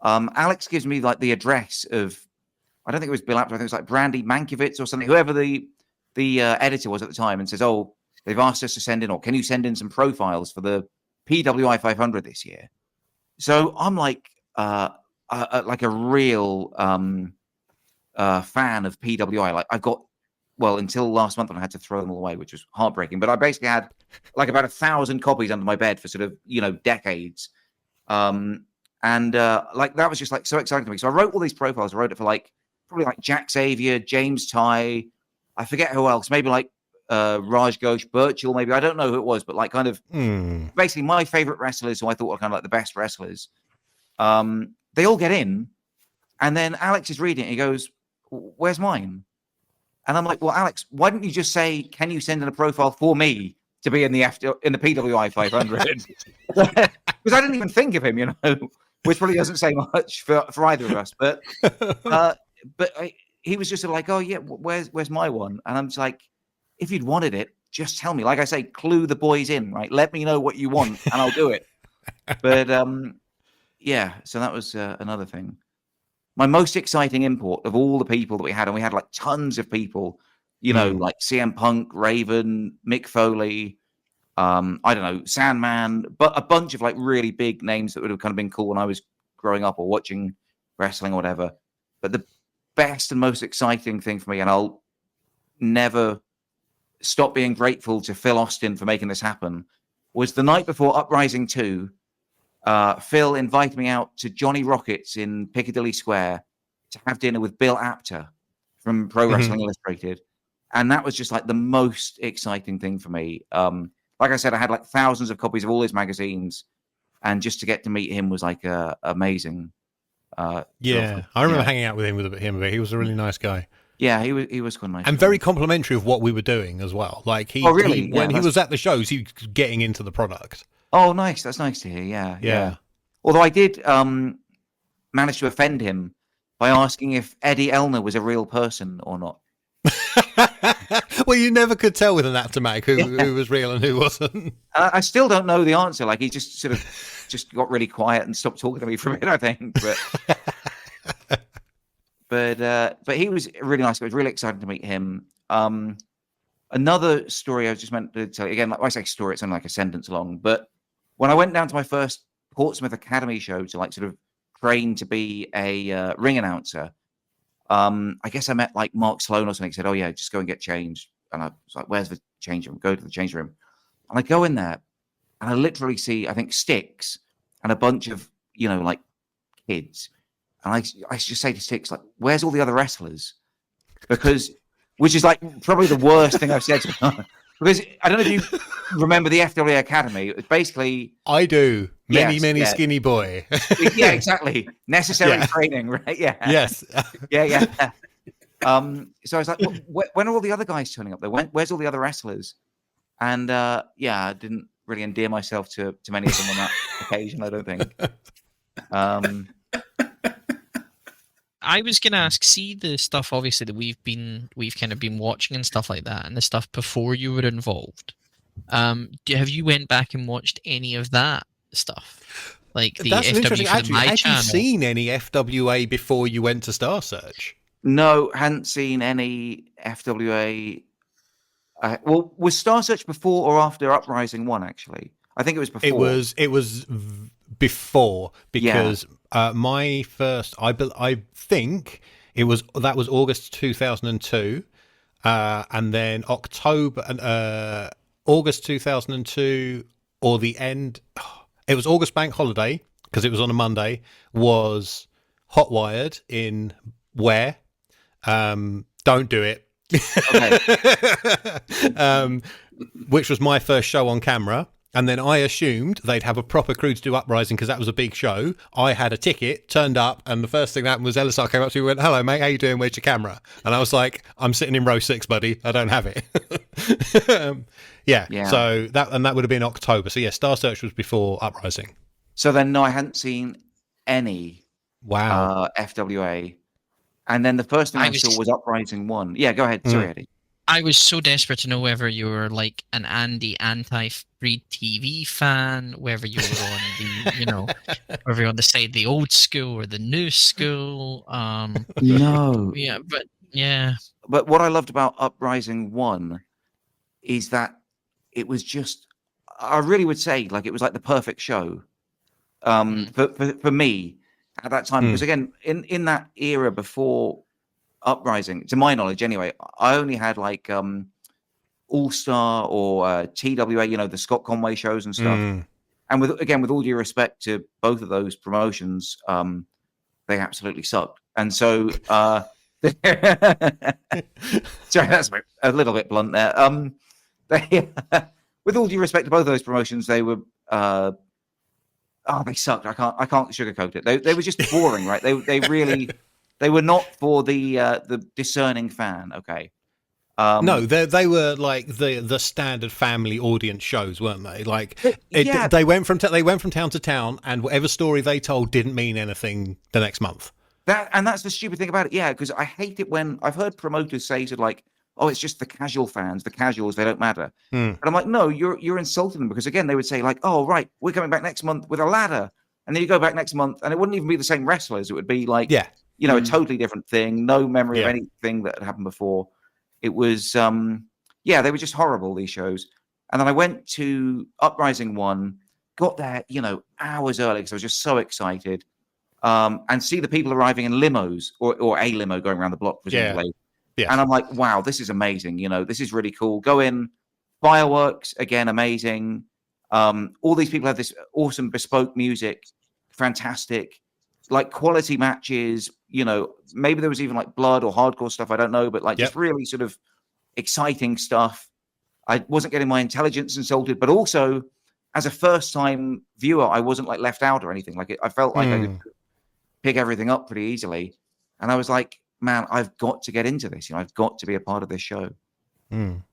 Alex gives me like the address of, I don't think it was Bill Apter, I think it was like Brandy Mankiewicz or something, whoever the editor was at the time, and says, "Oh, they've asked us to send in, or can you send in some profiles for the PWI 500 this year?" So I'm like a real fan of PWI. Like I've got, well, until last month when I had to throw them all away, which was heartbreaking. But I basically had like about 1,000 copies under my bed for sort of, decades. And like that was just like so exciting to me. So I wrote all these profiles. I wrote it for like probably like Jack Xavier, James Ty, I forget who else, maybe like Raj Ghosh, Birchall, maybe, I don't know who it was, but like kind of basically my favorite wrestlers who I thought were kind of like the best wrestlers. They all get in, and then Alex is reading it. He goes, "Where's mine?" And I'm like, "Well, Alex, why didn't you just say, can you send in a profile for me to be in the PWI 500? Because I didn't even think of him, which probably doesn't say much for either of us. But he was just sort of like, "Oh yeah, where's my one?" And I'm just like, if you'd wanted it, just tell me. Like I say, clue the boys in, right? Let me know what you want, and I'll do it. But yeah, so that was another thing. My most exciting import of all the people that we had, and we had like tons of people, like CM Punk, Raven, Mick Foley, I don't know, Sandman, but a bunch of like really big names that would have kind of been cool when I was growing up or watching wrestling or whatever. But the best and most exciting thing for me, and I'll never stop being grateful to Phil Austin for making this happen, was the night before Uprising 2. Phil invited me out to Johnny Rockets in Piccadilly Square to have dinner with Bill Apter from Pro Wrestling Illustrated. And that was just like the most exciting thing for me. Like I said, I had like thousands of copies of all his magazines, and just to get to meet him was like amazing. I remember hanging out with him a bit. He was a really nice guy. Yeah, he was quite nice. And very complimentary of what we were doing as well. Like when he was at the shows, he was getting into the product. Oh, nice. That's nice to hear. Yeah. Although I did manage to offend him by asking if Eddie Elner was a real person or not. Well, you never could tell with an Aptomatic who was real and who wasn't. I still don't know the answer. Like he just sort of just got really quiet and stopped talking to me for a bit, I think. But he was really nice. I was really excited to meet him. Another story I just meant to tell you, again, like when I say story, it's only like a sentence long. But when I went down to my first Portsmouth Academy show to like sort of train to be a ring announcer, I guess I met like Mark Sloan or something. He said, "Oh yeah, just go and get changed." And I was like, "Where's the change room?" Go to the change room. And I go in there and I literally see, I think, Sticks and a bunch of, like kids. And I just say to Sticks, like, "Where's all the other wrestlers?" Which is like probably the worst thing I've said to him. Because I don't know if you remember the FWA Academy. It was basically... I do. Many skinny boy. Yeah, exactly. Necessary training, right? Yeah. Yes. Yeah. So I was like, when are all the other guys turning up there? Where's all the other wrestlers? And I didn't really endear myself to many of them on that occasion, I don't think. I was going to ask, see the stuff obviously that we've kind of been watching and stuff like that, and the stuff before you were involved. Have you went back and watched any of that stuff? Like the That's FW interesting. for the My Had Channel? you seen any FWA before you went to Star Search? No, hadn't seen any FWA. Was Star Search before or after Uprising 1, actually? I think it was before. It was before, because my first, I think that was August 2002, and then August 2002, or the end. It was August bank holiday because it was on a Monday. Was Hotwired in Ware? Don't do it. Okay. Which was my first show on camera. And then I assumed they'd have a proper crew to do Uprising because that was a big show. I had a ticket, turned up, and the first thing that happened was Elisar came up to me and went, "Hello, mate, how you doing? Where's your camera?" And I was like, "I'm sitting in row 6, buddy. I don't have it." Yeah. So that would have been October. So yeah, Star Search was before Uprising. So then, no, I hadn't seen any FWA. And then the first thing I saw was Uprising 1. Yeah, go ahead. Sorry, Eddie. I was so desperate to know whether you were like an Andy anti-free TV fan, whether you were on whether you're on the side of the old school or the new school. No. Yeah, but yeah. But what I loved about Uprising 1 is that it was just, I really would say, like, it was like the perfect show for me at that time. Because again, in that era before Uprising, to my knowledge anyway, I only had like All Star or TWA, the Scott Conway shows and stuff. And with all due respect to both of those promotions, they absolutely sucked. And so, sorry, that's a little bit blunt there. With all due respect to both of those promotions, they were they sucked. I can't sugarcoat it. They were just boring, right? They were not for the discerning fan. Okay. No, they were like the standard family audience shows, weren't they? Like yeah. They went from town to town, and whatever story they told didn't mean anything the next month. That's the stupid thing about it. Yeah, because I hate it when I've heard promoters say to like, "Oh, it's just the casual fans, the casuals, they don't matter." And I'm like, no, you're insulting them, because again, they would say like, "Oh, right, we're coming back next month with a ladder," and then you go back next month, and it wouldn't even be the same wrestlers. It would be like, a totally different thing. No memory of anything that had happened before. It was, they were just horrible, these shows. And then I went to Uprising 1, got there, hours early because I was just so excited, and see the people arriving in limos or a limo going around the block, presumably. Yeah. And I'm like, wow, this is amazing. This is really cool. Go in, fireworks, again, amazing. All these people have this awesome bespoke music, fantastic, like quality matches. Maybe there was even like blood or hardcore stuff, I don't know, but like just really sort of exciting stuff. I wasn't getting my intelligence insulted, but also as a first-time viewer, I wasn't like left out or anything. Like I felt like I could pick everything up pretty easily, and I was like, man, I've got to get into this. I've got to be a part of this show.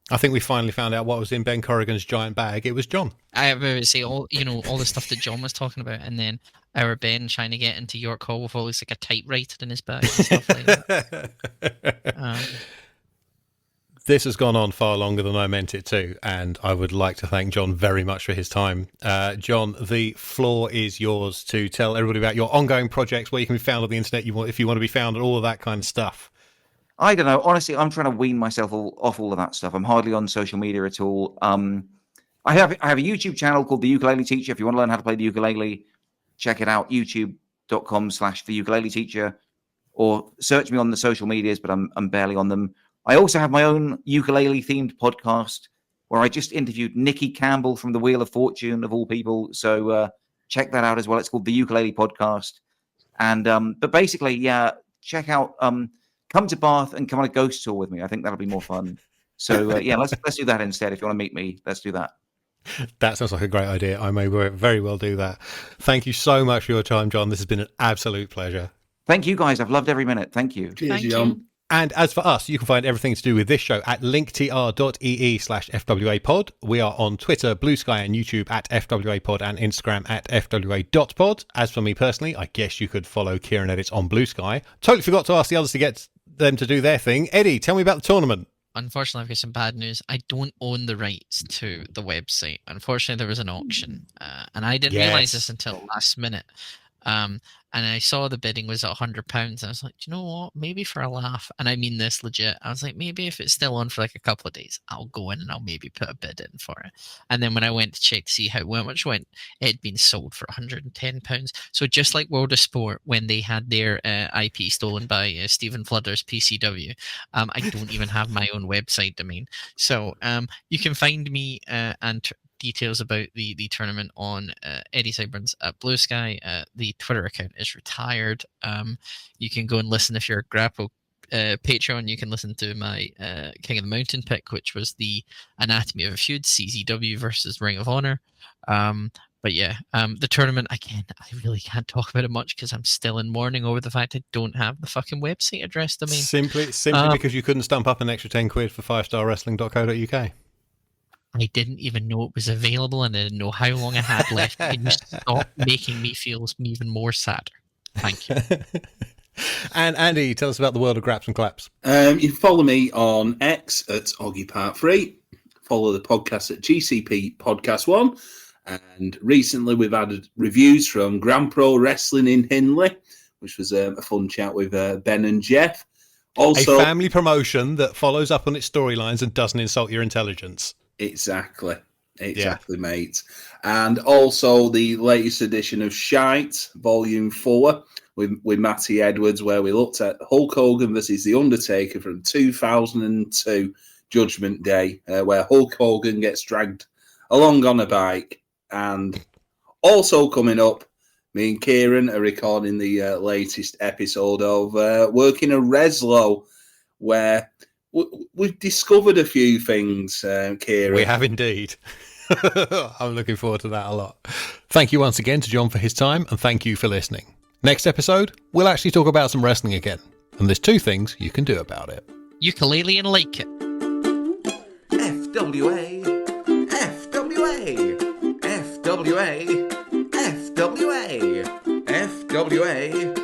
I think we finally found out what was in Ben Corrigan's giant bag. It was John. I would say all the stuff that John was talking about, and then our Ben trying to get into York Hall with always like a typewriter in his bag and stuff like that. This has gone on far longer than I meant it to, and I would like to thank John very much for his time. John, the floor is yours to tell everybody about your ongoing projects, where you can be found on the internet, if you want to be found, and all of that kind of stuff. I don't know. Honestly, I'm trying to wean myself off all of that stuff. I'm hardly on social media at all. I have a YouTube channel called The Ukulele Teacher. If you want to learn how to play the ukulele, check it out, youtube.com/The Ukulele Teacher, or search me on the social medias, but I'm barely on them. I also have my own ukulele-themed podcast where I just interviewed Nikki Campbell from the Wheel of Fortune, of all people. So check that out as well. It's called The Ukulele Podcast. And but basically, check out... come to Bath and come on a ghost tour with me. I think that'll be more fun. So let's do that instead. If you want to meet me, let's do that. That sounds like a great idea. I may very well do that. Thank you so much for your time, John. This has been an absolute pleasure. Thank you, guys. I've loved every minute. Thank you. Cheers, John. And as for us, you can find everything to do with this show at linktr.ee/FWApod. We are on Twitter, Blue Sky, and YouTube at FWApod, and Instagram at FWA.pod. As for me personally, I guess you could follow Kieran Edits on Blue Sky. Totally forgot to ask the others to get them to do their thing. Eddie, tell me about the tournament. Unfortunately, I've got some bad news. I don't own the rights to the website. Unfortunately, there was an auction, and I didn't realize this until last minute. And I saw the bidding was at £100. And I was like, do you know what? Maybe for a laugh, and I mean this legit. I was like, maybe if it's still on for like a couple of days, I'll go in and I'll maybe put a bid in for it. And then when I went to check to see how much went, it had been sold for £110. So just like World of Sport, when they had their IP stolen by Stephen Fludder's PCW, I don't even have my own website domain. So you can find me and details about the tournament on Eddie Sideburns at Blue Sky. The Twitter account is retired. You can go and listen if you're a Grapple Patreon. You can listen to my King of the Mountain pick, which was the Anatomy of a Feud, CZW versus Ring of Honor. But yeah, the tournament, again, I really can't talk about it much because I'm still in mourning over the fact I don't have the fucking website address domain. Simply because you couldn't stump up an extra 10 quid for 5starwrestling.co.uk. I didn't even know it was available, and I didn't know how long I had left. Can you stop making me feel even more sad? Thank you. And Andy, tell us about the world of Graps and Claps. You can follow me on X at Oggy Part 3. Follow the podcast at GCP Podcast 1. And recently we've added reviews from Grand Pro Wrestling in Hindley, which was a fun chat with Ben and Jeff. Also, a family promotion that follows up on its storylines and doesn't insult your intelligence. Exactly, mate. And also the latest edition of Shite, Volume 4, with Matty Edwards, where we looked at Hulk Hogan versus The Undertaker from 2002 Judgment Day, where Hulk Hogan gets dragged along on a bike. And also coming up, me and Kieran are recording the latest episode of Working a Reslow, where we've discovered a few things, Kieran. We have indeed. I'm looking forward to that a lot. Thank you once again to John for his time, and thank you for listening. Next episode, we'll actually talk about some wrestling again, and there's 2 things you can do about it. Ukulele and like it. FWA, FWA, FWA, FWA, FWA.